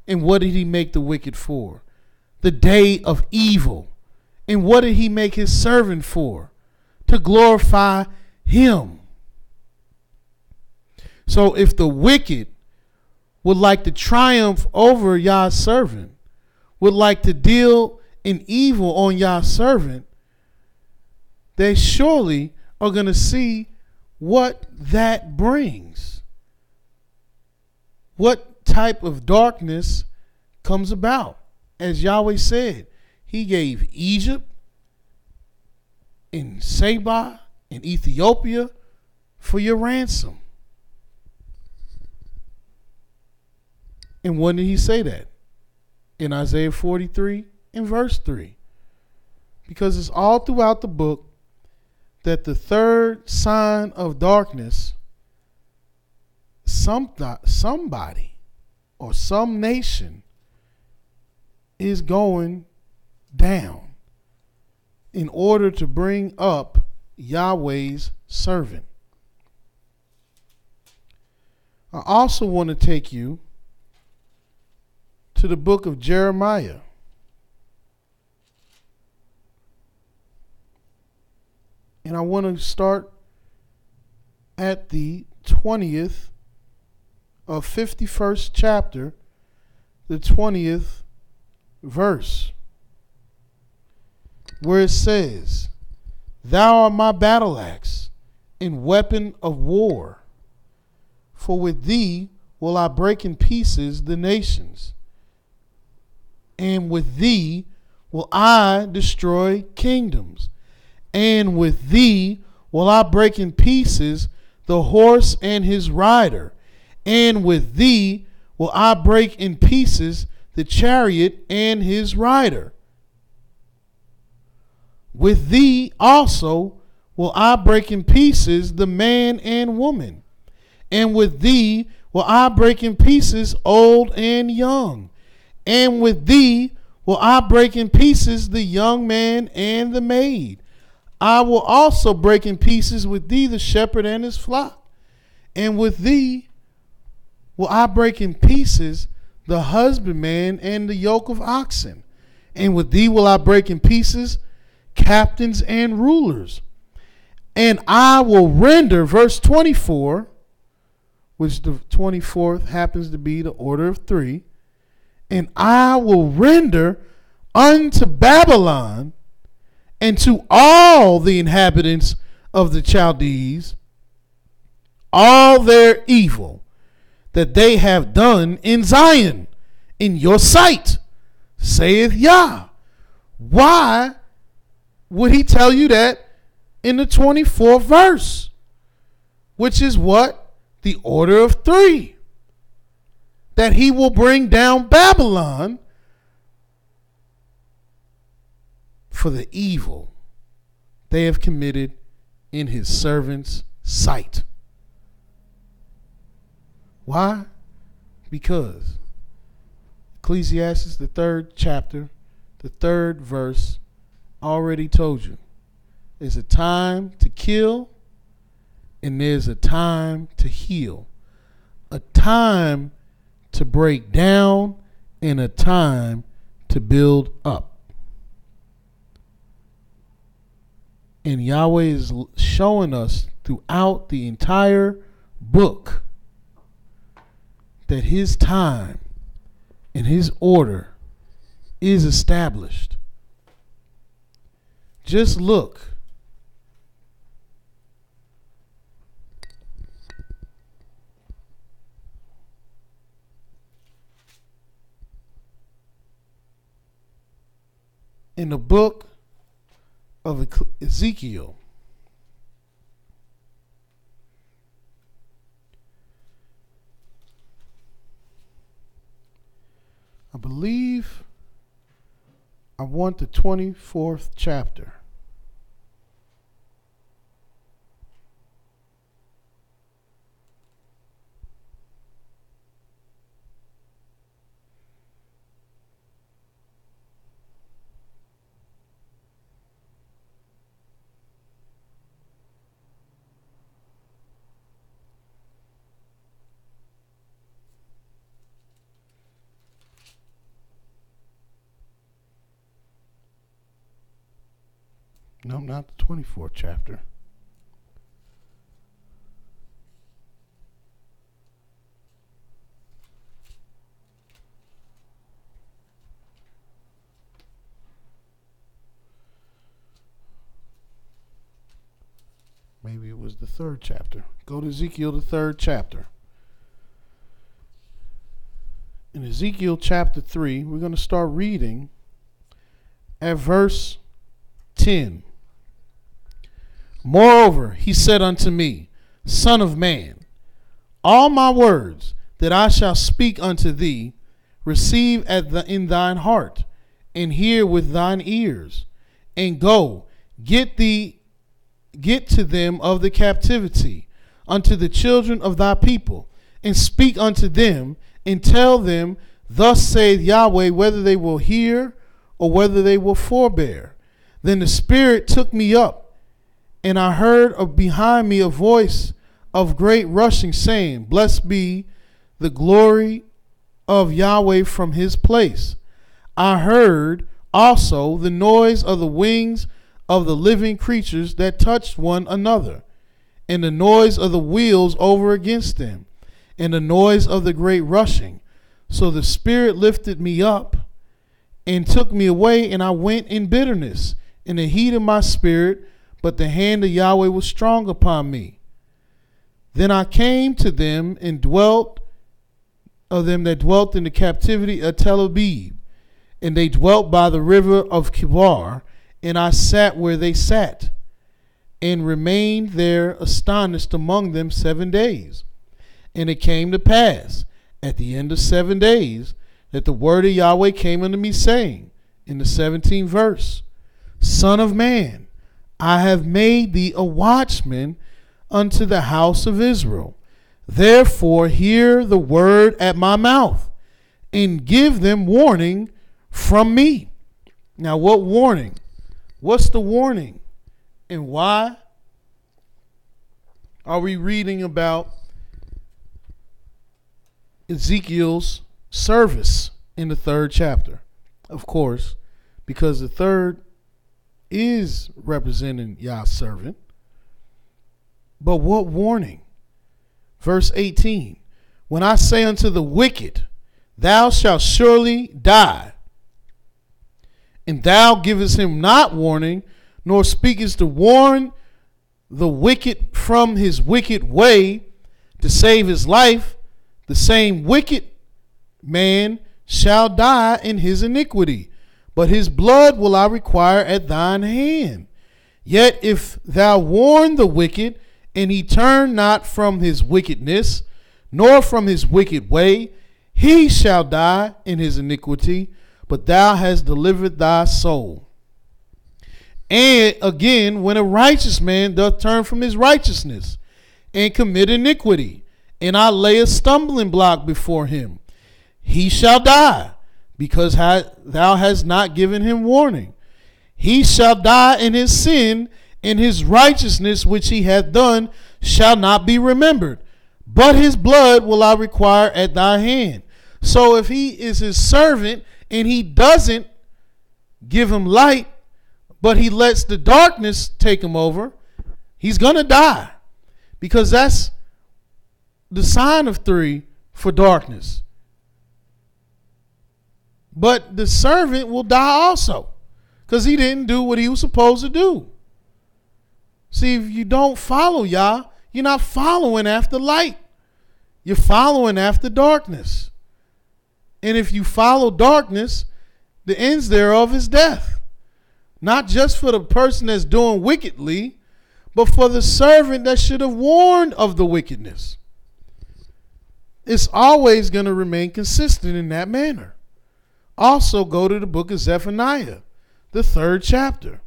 And what did he make the wicked for? The day of evil. And what did he make his servant for? To glorify him. So if the wicked would like to triumph over Yah's servant, would like to deal in evil on Yah's servant, they surely are going to see what that brings. What type of darkness comes about? As Yahweh said, he gave Egypt and Seba and Ethiopia for your ransom. And when did he say that? In Isaiah 43 and verse 3. Because it's all throughout the book that the third sign of darkness, somebody or some nation is going down in order to bring up Yahweh's servant. I also want to take you to the book of Jeremiah. And I want to start at the 20th of 51st chapter, the 20th verse, where it says, Thou art my battle axe and weapon of war, for with thee will I break in pieces the nations, and with thee will I destroy kingdoms, and with thee will I break in pieces the horse and his rider, and with thee will I break in pieces the chariot and his rider. With thee also will I break in pieces the man and woman, and with thee will I break in pieces old and young, and with thee will I break in pieces the young man and the maid. I will also break in pieces with thee the shepherd and his flock, and with thee will I break in pieces the husbandman and the yoke of oxen, and with thee will I break in pieces captains and rulers. And I will render, verse 24, which the 24th happens to be the order of 3, and I will render unto Babylon and to all the inhabitants of the Chaldees all their evil that they have done in Zion, in your sight, saith Yah. Why would he tell you that in the 24th verse? Which is what? The order of 3. That he will bring down Babylon for the evil they have committed in his servant's sight. Why? Because Ecclesiastes, the 3rd chapter, the 3rd verse, already told you there's a time to kill and there's a time to heal, a time to break down and a time to build up. And Yahweh is showing us throughout the entire book that his time and his order is established. Just look. In the book of Ezekiel, I believe I want the 24th chapter. No, not the 24th chapter. Maybe it was the 3rd chapter. Go to Ezekiel, the 3rd chapter. In Ezekiel chapter 3, we're going to start reading at verse 10. Moreover, he said unto me, Son of man, all my words that I shall speak unto thee, receive in thine heart, and hear with thine ears, and go, get to them of the captivity, unto the children of thy people, and speak unto them, and tell them, Thus saith Yahweh, whether they will hear, or whether they will forbear. Then the Spirit took me up, and I heard behind me a voice of great rushing, saying, Blessed be the glory of Yahweh from his place. I heard also the noise of the wings of the living creatures that touched one another, and the noise of the wheels over against them, and the noise of the great rushing. So the Spirit lifted me up and took me away, and I went in bitterness, in the heat of my spirit, but the hand of Yahweh was strong upon me. Then I came to them and dwelt of them that dwelt in the captivity of Tel Aviv, and they dwelt by the river of Kibar, and I sat where they sat, and remained there astonished among them 7 days. And it came to pass at the end of 7 days that the word of Yahweh came unto me, saying, in the 17th verse, Son of man, I have made thee a watchman unto the house of Israel. Therefore hear the word at my mouth, and give them warning from me. Now what warning? What's the warning? And why are we reading about Ezekiel's service in the 3rd chapter? Of course, because the 3rd is representing Yah's servant. But what warning? Verse 18. When I say unto the wicked, Thou shalt surely die, and thou givest him not warning, nor speakest to warn the wicked from his wicked way to save his life, the same wicked man shall die in his iniquity, but his blood will I require at thine hand. Yet if thou warn the wicked, and he turn not from his wickedness, nor from his wicked way, he shall die in his iniquity, but thou hast delivered thy soul. And again, when a righteous man doth turn from his righteousness, and commit iniquity, and I lay a stumbling block before him, he shall die, because thou hast not given him warning. He shall die in his sin, and his righteousness which he hath done shall not be remembered, but his blood will I require at thy hand. So if he is his servant and he doesn't give him light, but he lets the darkness take him over, he's going to die, because that's the sign of 3 for darkness. But the servant will die also, because he didn't do what he was supposed to do. See, if you don't follow Yah, you're not following after light. You're following after darkness. And if you follow darkness, the ends thereof is death. Not just for the person that's doing wickedly, but for the servant that should have warned of the wickedness. It's always going to remain consistent in that manner. Also go to the book of Zephaniah, the 3rd chapter.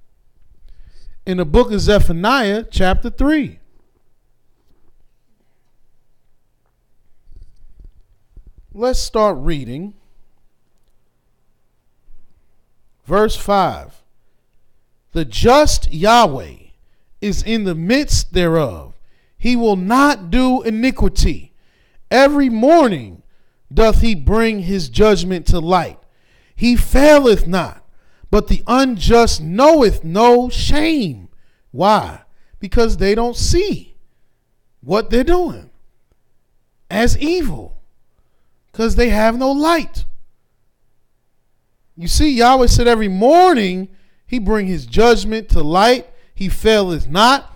In the book of Zephaniah, chapter 3. Let's start reading. Verse 5. The just Yahweh is in the midst thereof. He will not do iniquity. Every morning doth he bring his judgment to light. He faileth not, but the unjust knoweth no shame. Why? Because they don't see what they're doing as evil, because they have no light. You see, Yahweh said every morning he bring his judgment to light. He faileth not,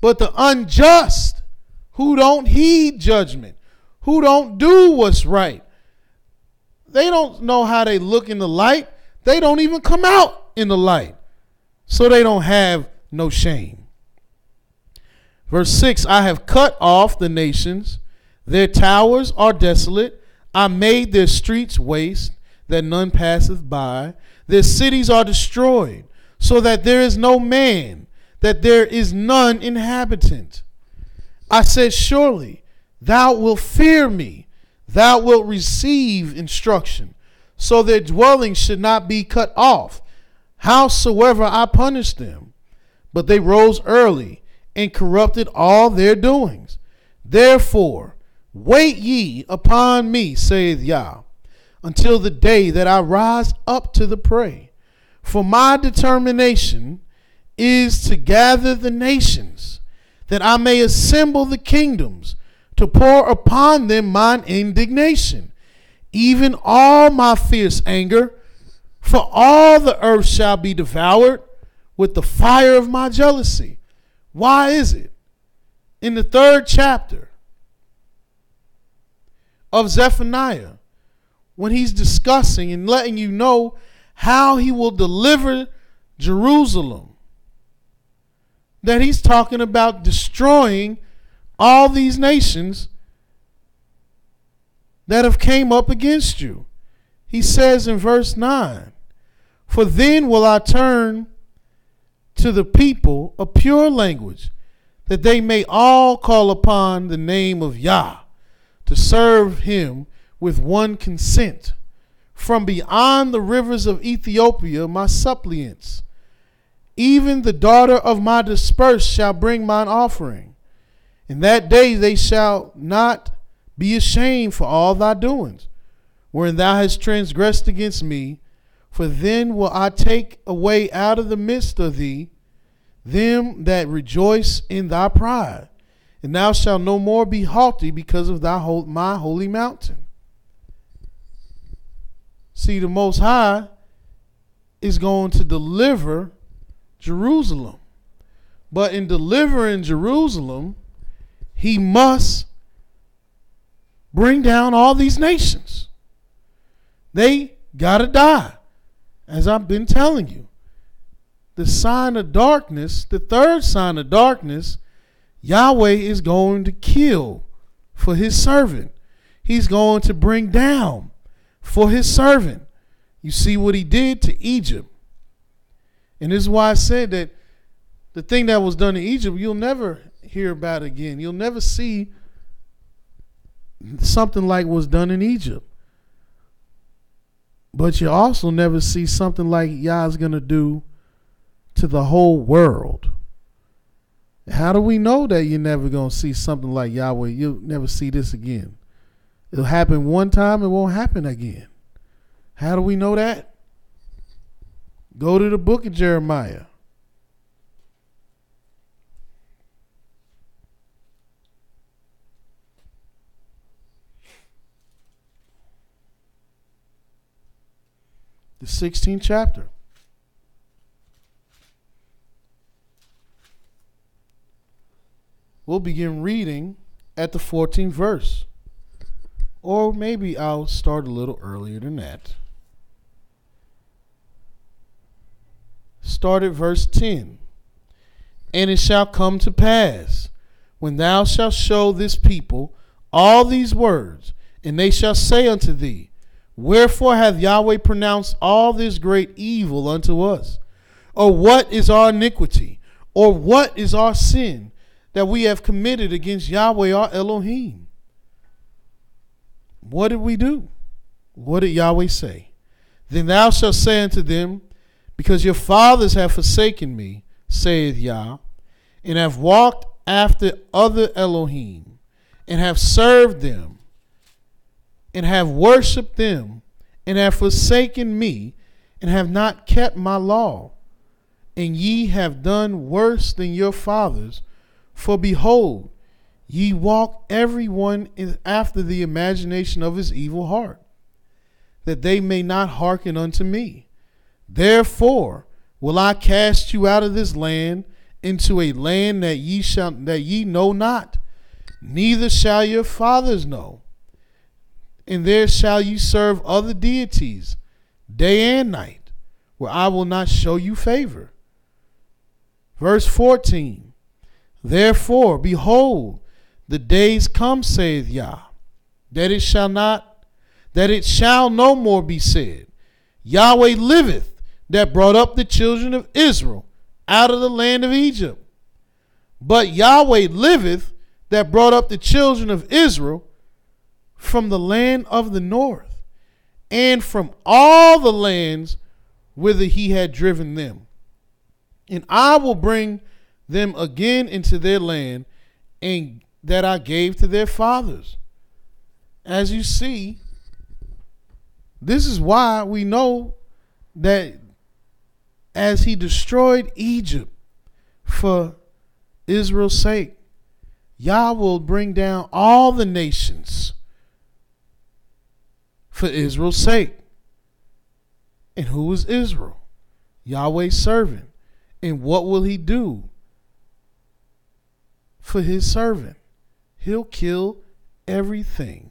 but the unjust who don't heed judgment, who don't do what's right, they don't know how they look in the light. They don't even come out in the light. So they don't have no shame. Verse 6, I have cut off the nations. Their towers are desolate. I made their streets waste, that none passeth by. Their cities are destroyed, so that there is no man, that there is none inhabitant. I said, surely thou wilt fear me. Thou wilt receive instruction, so their dwellings should not be cut off, howsoever I punished them. But they rose early and corrupted all their doings. Therefore, wait ye upon me, saith Yah, until the day that I rise up to the prey. For my determination is to gather the nations, that I may assemble the kingdoms, to pour upon them mine indignation, even all my fierce anger. For all the earth shall be devoured with the fire of my jealousy. Why is it? In the 3rd chapter of Zephaniah, when he's discussing and letting you know how he will deliver Jerusalem, that he's talking about destroying all these nations that have came up against you. He says in verse 9, for then will I turn to the people a pure language, that they may all call upon the name of Yah, to serve him with one consent. From beyond the rivers of Ethiopia, my suppliants, even the daughter of my dispersed, shall bring mine offering. In that day they shall not be ashamed for all thy doings, wherein thou hast transgressed against me. For then will I take away out of the midst of thee them that rejoice in thy pride, and thou shalt no more be haughty because of my holy mountain. See, the Most High is going to deliver Jerusalem. But in delivering Jerusalem, he must bring down all these nations. They got to die. As I've been telling you, the sign of darkness, the 3rd sign of darkness, Yahweh is going to kill for his servant. He's going to bring down for his servant. You see what he did to Egypt. And this is why I said that the thing that was done in Egypt, you'll never hear about again. You'll never see something like was done in Egypt. But you also never see something like Yah's going to do to the whole world. How do we know that you're never going to see something like Yahweh? You'll never see this again. It'll happen one time, it won't happen again. How do we know that? Go to the book of Jeremiah. The 16th chapter. We'll begin reading at the 14th verse. Or maybe I'll start a little earlier than that. Start at verse 10. And it shall come to pass, when thou shalt show this people all these words, and they shall say unto thee, Wherefore hath Yahweh pronounced all this great evil unto us? Or what is our iniquity? Or what is our sin that we have committed against Yahweh our Elohim? What did we do? What did Yahweh say? Then thou shalt say unto them, because your fathers have forsaken me, saith Yah, and have walked after other Elohim, and have served them, and have worshipped them, and have forsaken me, and have not kept my law. And ye have done worse than your fathers. For behold, ye walk every one after the imagination of his evil heart, that they may not hearken unto me. Therefore will I cast you out of this land into a land that ye know not, neither shall your fathers know. And there shall you serve other deities day and night, where I will not show you favor. Verse 14. Therefore, behold, the days come, saith Yah, that it shall no more be said, Yahweh liveth, that brought up the children of Israel out of the land of Egypt. But Yahweh liveth, that brought up the children of Israel from the land of the north, and from all the lands whither he had driven them. And I will bring them again into their land, and that I gave to their fathers. As you see, this is why we know that as he destroyed Egypt for Israel's sake, Yah will bring down all the nations for Israel's sake. And who is Israel? Yahweh's servant. And what will he do for his servant? He'll kill everything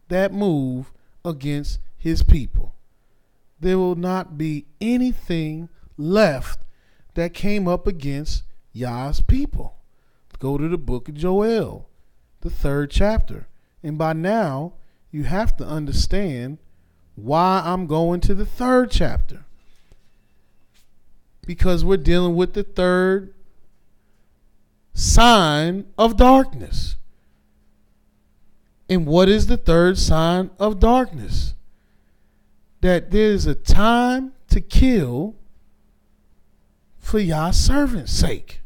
that move against his people. There will not be anything left that came up against Yah's people. Go to the book of Joel, the 3rd chapter. And by now, you have to understand why I'm going to the 3rd chapter. Because we're dealing with the 3rd sign of darkness. And what is the 3rd sign of darkness? That there's a time to kill for Yah's servant's sake.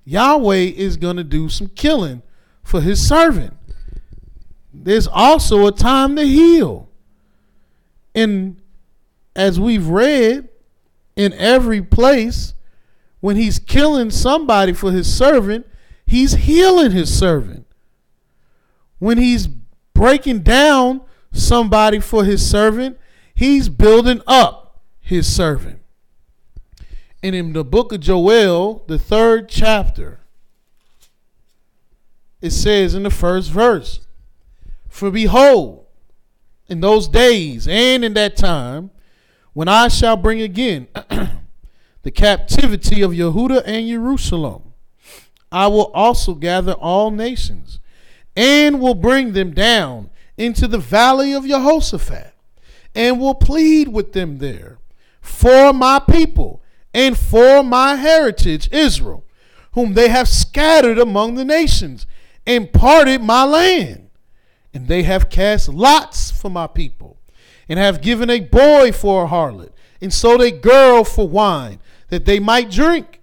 Yahweh is going to do some killing for his servant. There's also a time to heal. And as we've read, in every place, when he's killing somebody for his servant, he's healing his servant. When he's breaking down somebody for his servant, he's building up his servant. And in the book of Joel, the 3rd chapter, it says in the 1st verse, for behold, in those days and in that time, when I shall bring again the captivity of Yehudah and Jerusalem, I will also gather all nations, and will bring them down into the valley of Jehoshaphat, and will plead with them there for my people and for my heritage Israel, whom they have scattered among the nations, and parted my land. And they have cast lots for my people, and have given a boy for a harlot, and sold a girl for wine, that they might drink.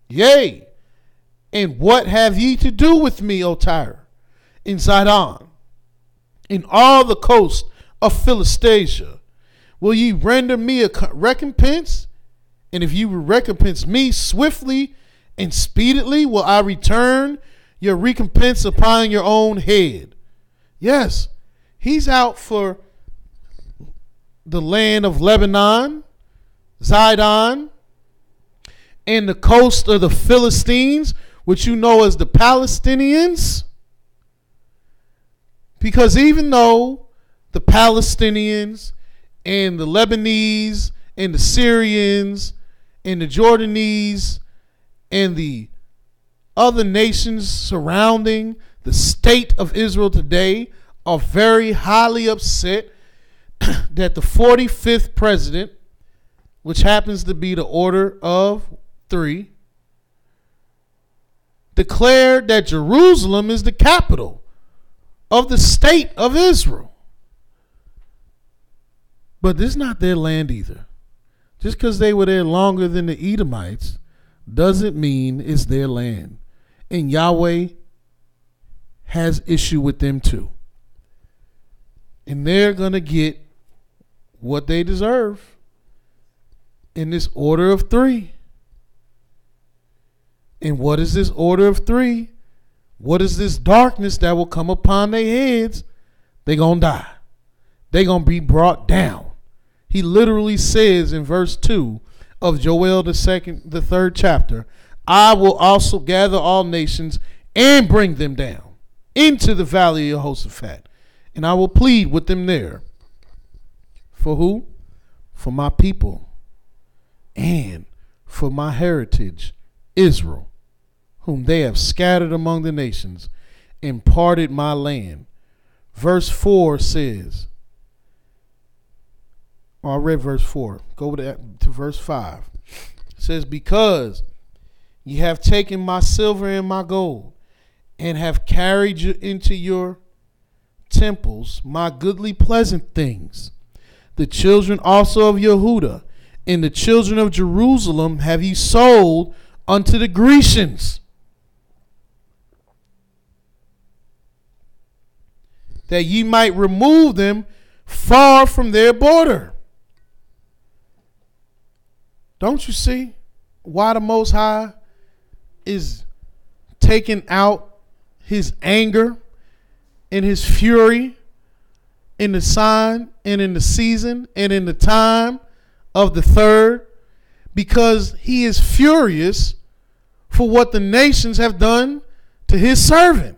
Yea, and what have ye to do with me, O Tyre, in Zidon, in all the coast of Philistia? Will ye render me a recompense? And if you will recompense me swiftly and speedily, will I return your recompense upon your own head. Yes, he's out for the land of Lebanon, Zidon, and the coast of the Philistines, which you know as the Palestinians. Because even though the Palestinians and the Lebanese and the Syrians and the Jordanese and the other nations surrounding the state of Israel today are very highly upset that the 45th president, which happens to be the order of 3, declared that Jerusalem is the capital of the state of Israel. But this is not their land either. Just because they were there longer than the Edomites doesn't mean it's their land. And Yahweh has issue with them too. And they're going to get what they deserve in this order of 3. And what is this order of 3? What is this darkness that will come upon their heads? They're going to die. They're going to be brought down. He literally says in verse 2 of Joel the 3rd chapter, I will also gather all nations and bring them down into the valley of Jehoshaphat, and I will plead with them there. For who? For my people and for my heritage, Israel, whom they have scattered among the nations and parted my land. Verse 4 says, I read verse 4. Go to verse 5. It says, because ye have taken my silver and my gold, and have carried into your temples my goodly pleasant things. The children also of Yehudah and the children of Jerusalem have ye sold unto the Grecians, that ye might remove them far from their border. Don't you see why the Most High is taking out his anger and his fury in the sign and in the season and in the time of the 3rd? Because he is furious for what the nations have done to his servant.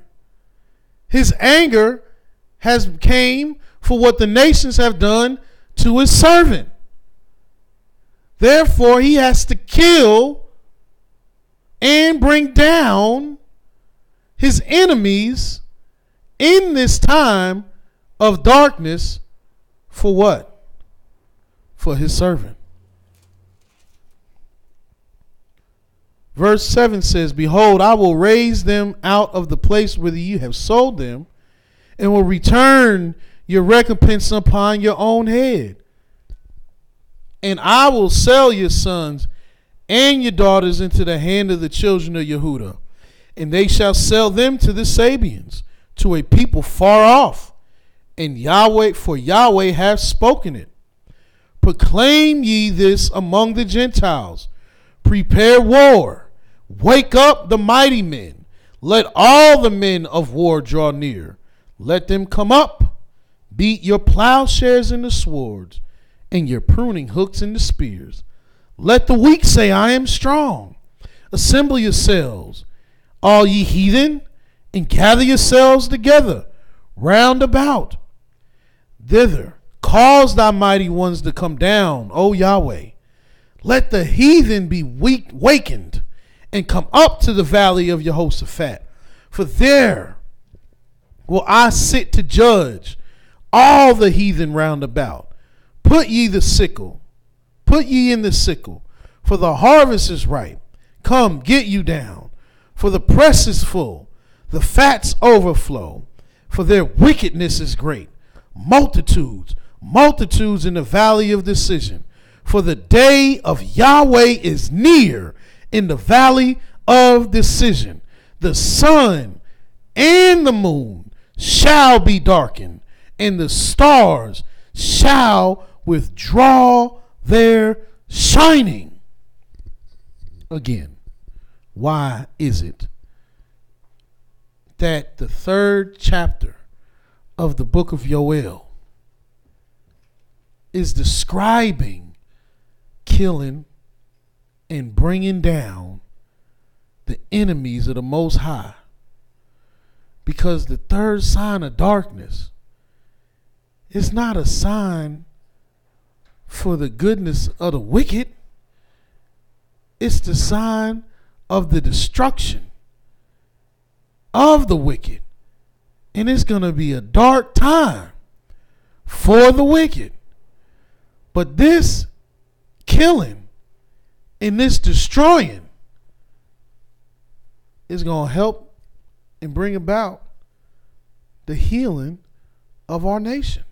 His anger has came for what the nations have done to his servant. Therefore, he has to kill and bring down his enemies in this time of darkness. For what? For his servant. Verse 7 says, behold, I will raise them out of the place whither you have sold them, and will return your recompense upon your own head. And I will sell your sons and your daughters into the hand of the children of Yehudah, and they shall sell them to the Sabians, to a people far off. And Yahweh, for Yahweh hath spoken it. Proclaim ye this among the Gentiles. Prepare war. Wake up the mighty men. Let all the men of war draw near. Let them come up. Beat your plowshares into swords, and your pruning hooks into spears. Let the weak say, I am strong. Assemble yourselves, all ye heathen, and gather yourselves together round about. Thither cause thy mighty ones to come down, O Yahweh. Let the heathen be wakened, and come up to the valley of Jehoshaphat. For there will I sit to judge all the heathen round about. Put ye the sickle, put ye in the sickle, for the harvest is ripe. Come, get you down, for the press is full, the fats overflow, for their wickedness is great. Multitudes, multitudes in the valley of decision. For the day of Yahweh is near in the valley of decision. The sun and the moon shall be darkened, and the stars shall withdraw their shining. Again, why is it that the 3rd chapter of the book of Joel is describing killing and bringing down the enemies of the Most High? Because the 3rd sign of darkness is not a sign for the goodness of the wicked. It's the sign of the destruction of the wicked. And it's going to be a dark time for the wicked. But this killing and this destroying is going to help and bring about the healing of our nation,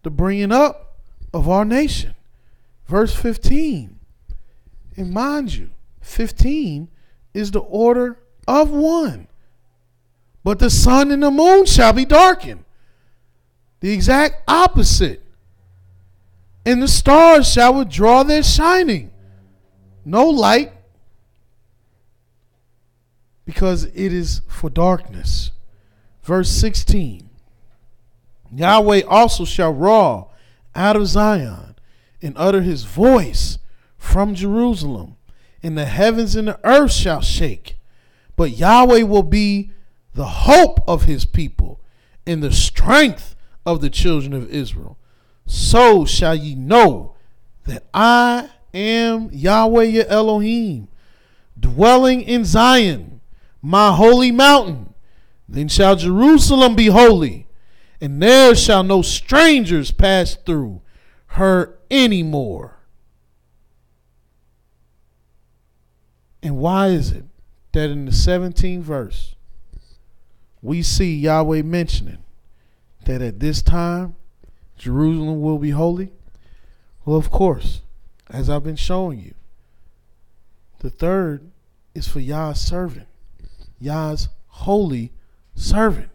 the bringing up of our nation. Verse 15. And mind you, 15 is the order of one. But the sun and the moon shall be darkened. The exact opposite. And the stars shall withdraw their shining. No light, because it is for darkness. Verse 16. Yahweh also shall roar out of Zion and utter his voice from Jerusalem, and the heavens and the earth shall shake. But Yahweh will be the hope of his people and the strength of the children of Israel. So shall ye know that I am Yahweh your Elohim, dwelling in Zion, my holy mountain. Then shall Jerusalem be holy, and there shall no strangers pass through her anymore. And why is it that in the 17th verse we see Yahweh mentioning that at this time Jerusalem will be holy? Well, of course, as I've been showing you, the third is for Yah's servant, Yah's holy servant.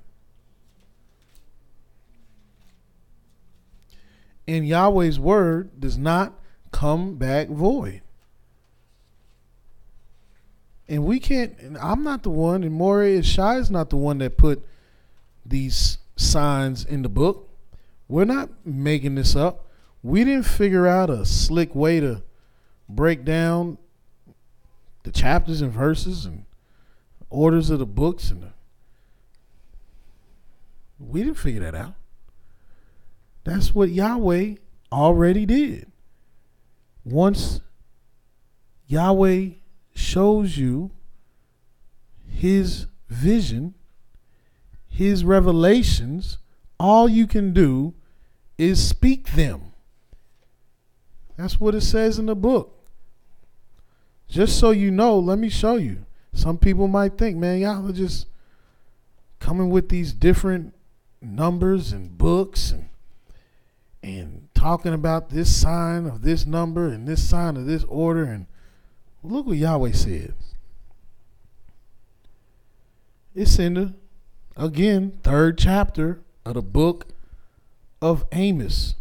And Yahweh's word does not come back void. And we can't, and I'm not the one, and Mowreh IshYAH is not the one that put these signs in the book. We're not making this up. We didn't figure out a slick way to break down the chapters and verses and orders of the books. We didn't figure that out. That's what Yahweh already did. Once Yahweh shows you his vision, his revelations, all you can do is speak them. That's what it says in the book. Just so you know, let me show you. Some people might think, man, y'all are just coming with these different numbers and books and talking about this sign of this number and this sign of this order. And look what Yahweh said. It's in the, again, 3rd chapter of the book of Amos.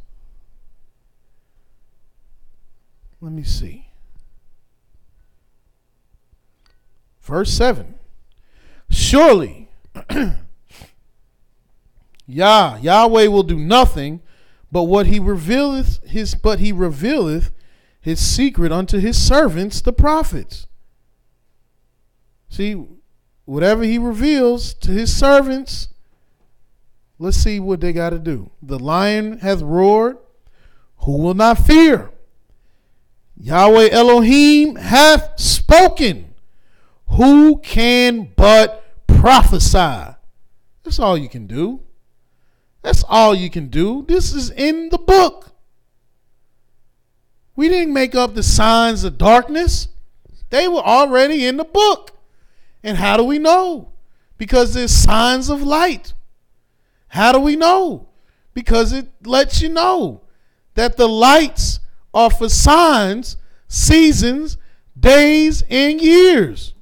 Let me see. Verse 7. Surely Yahweh will do nothing but what he revealeth his secret unto his servants, the prophets. See, whatever he reveals to his servants, let's see what they got to do. The lion hath roared, who will not fear? Yahweh Elohim hath spoken, who can but prophesy? That's all you can do. That's all you can do. This is in the book. We didn't make up the signs of darkness. They were already in the book. And how do we know? Because there's signs of light. How do we know? Because it lets you know that the lights are for signs, seasons, days, and years.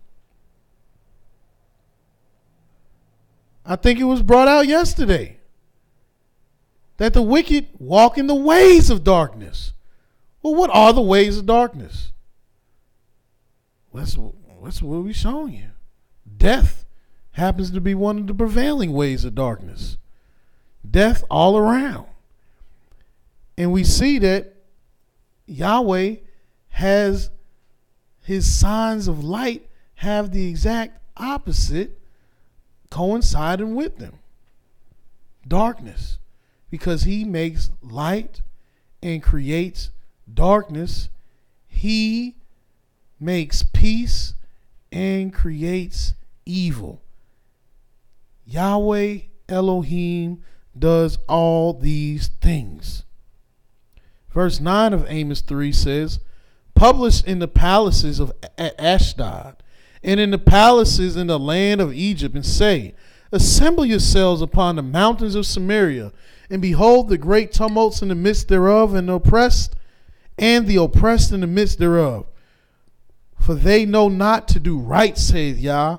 I think it was brought out yesterday that the wicked walk in the ways of darkness. Well, what are the ways of darkness? That's what we're showing you. Death happens to be one of the prevailing ways of darkness. Death all around. And we see that Yahweh has his signs of light have the exact opposite coinciding with them. Darkness. Because he makes light and creates darkness. He makes peace and creates evil. Yahweh Elohim does all these things. Verse 9 of Amos 3 says, publish in the palaces of Ashdod, and in the palaces in the land of Egypt, and say, assemble yourselves upon the mountains of Samaria, and behold the great tumults in the midst thereof, and the oppressed in the midst thereof. For they know not to do right, saith Yah,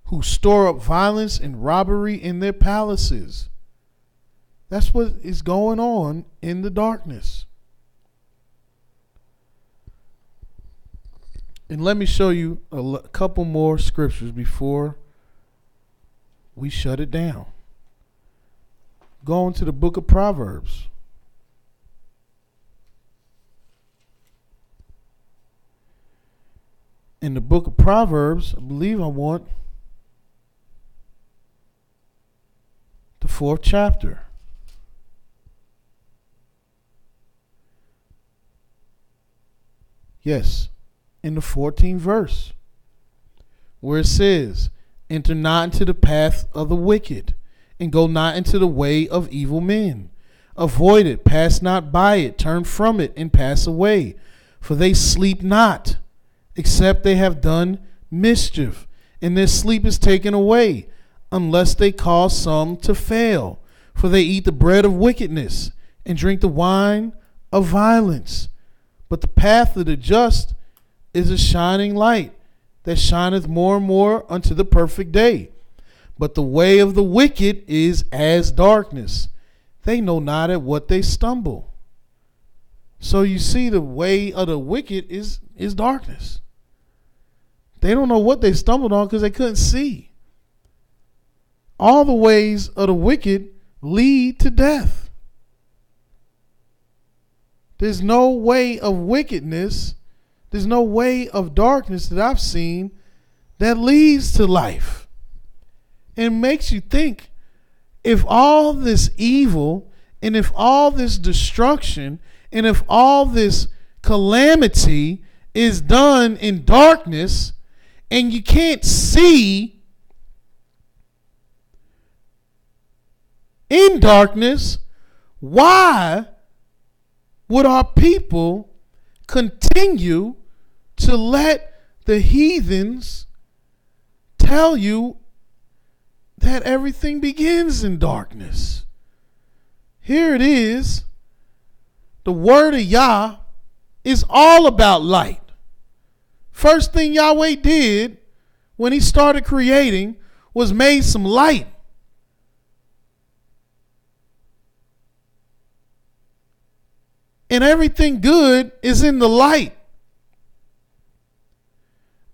who store up violence and robbery in their palaces. That's what is going on in the darkness. And let me show you a couple more scriptures before we shut it down. Going to the book of Proverbs. In the book of Proverbs, I believe I want the 4th chapter. Yes, in the 14th verse, where it says, enter not into the path of the wicked, and go not into the way of evil men. Avoid it, pass not by it, turn from it, and pass away. For they sleep not, except they have done mischief, and their sleep is taken away, unless they cause some to fail. For they eat the bread of wickedness, and drink the wine of violence. But the path of the just is a shining light, that shineth more and more unto the perfect day. But the way of the wicked is as darkness. They know not at what they stumble. So you see, the way of the wicked is darkness. They don't know what they stumbled on because they couldn't see. All the ways of the wicked lead to death. There's no way of wickedness, there's no way of darkness that I've seen that leads to life. And makes you think, if all this evil, and if all this destruction, and if all this calamity is done in darkness, and you can't see in darkness, why would our people continue to let the heathens tell you that everything begins in darkness? Here it is. The word of Yah is all about light. First thing Yahweh did when he started creating was made some light. And everything good is in the light.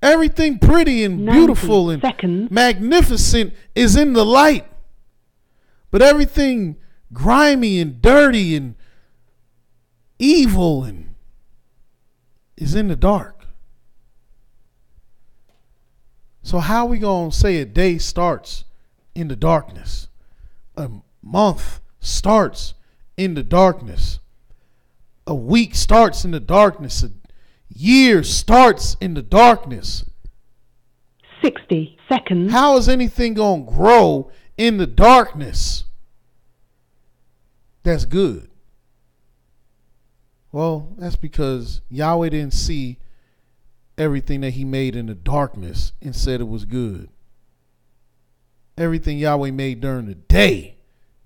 Everything pretty and beautiful and magnificent is in the light. But everything grimy and dirty and evil and is in the dark. So how are we going to say a day starts in the darkness? A month starts in the darkness. A week starts in the darkness. A year starts in the darkness. 60 seconds. How is anything going to grow in the darkness that's good? Well, that's because Yahweh didn't see everything that he made in the darkness and said it was good. Everything Yahweh made during the day,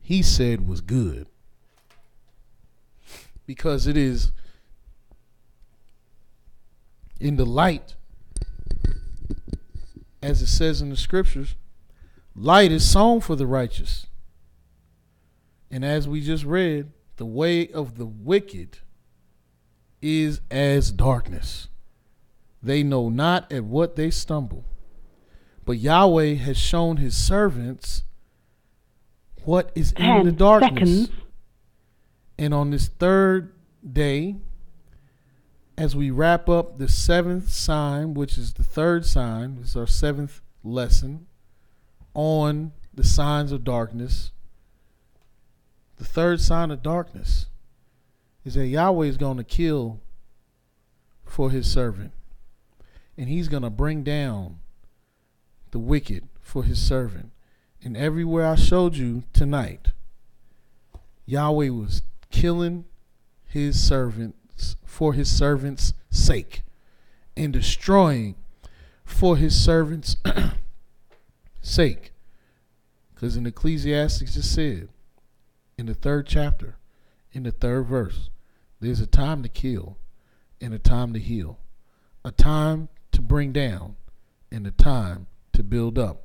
he said was good. Because it is in the light, as it says in the scriptures, light is sown for the righteous. And as we just read, the way of the wicked is as darkness. They know not at what they stumble. But Yahweh has shown his servants what is in the darkness. Seconds. And on this third day, as we wrap up the 7th sign, which is the third sign, this is our 7th lesson on the signs of darkness. The third sign of darkness is that Yahweh is going to kill for his servant. And he's going to bring down the wicked for his servant. And everywhere I showed you tonight, Yahweh was killing his servants for his servants' sake and destroying for his servants' sake. Because in Ecclesiastes it said, in the 3rd chapter, in the 3rd verse, there's a time to kill and a time to heal, a time to bring down and a time to build up.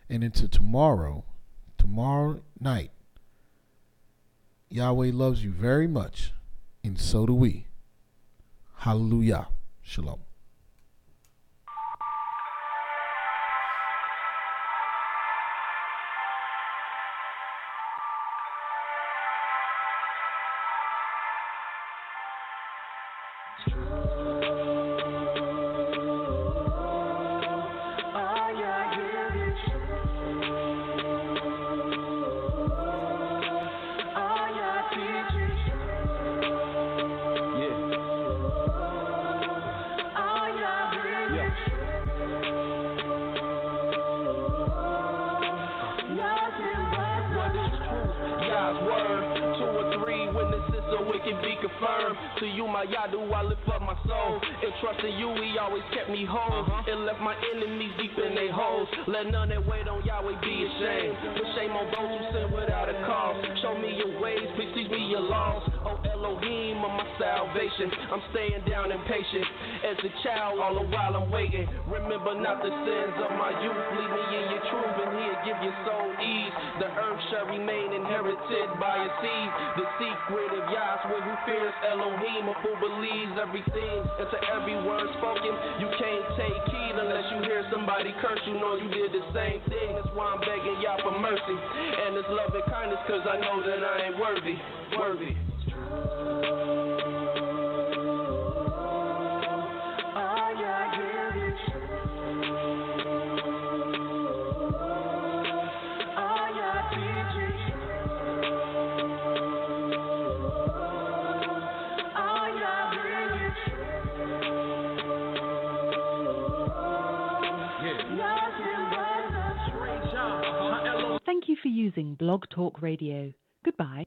And into tomorrow night, Yahweh loves you very much, and so do we. Hallelujah. Shalom. To you, my Yah, do I lift up my soul. And trust in you, he always kept me whole. And left my enemies deep in their holes. Let none that wait on Yahweh be ashamed. But shame on those who sin without a cause. Show me your ways, please teach me your laws. Oh Elohim of my salvation, I'm staying down and patient. As a child, all the while I'm waiting. Remember not the sins of my youth. Lead me in your truth, and he'll give your soul ease. The earth shall remain inherited by a seed. The secret of Yahweh who fears Elohim, who believes everything. And to every word spoken, you can't take heed unless you hear somebody curse. You know you did the same thing. That's why I'm begging Yah for mercy and His love and kindness, cause I know that I ain't worthy. Thank you for using Blog Talk Radio. Goodbye.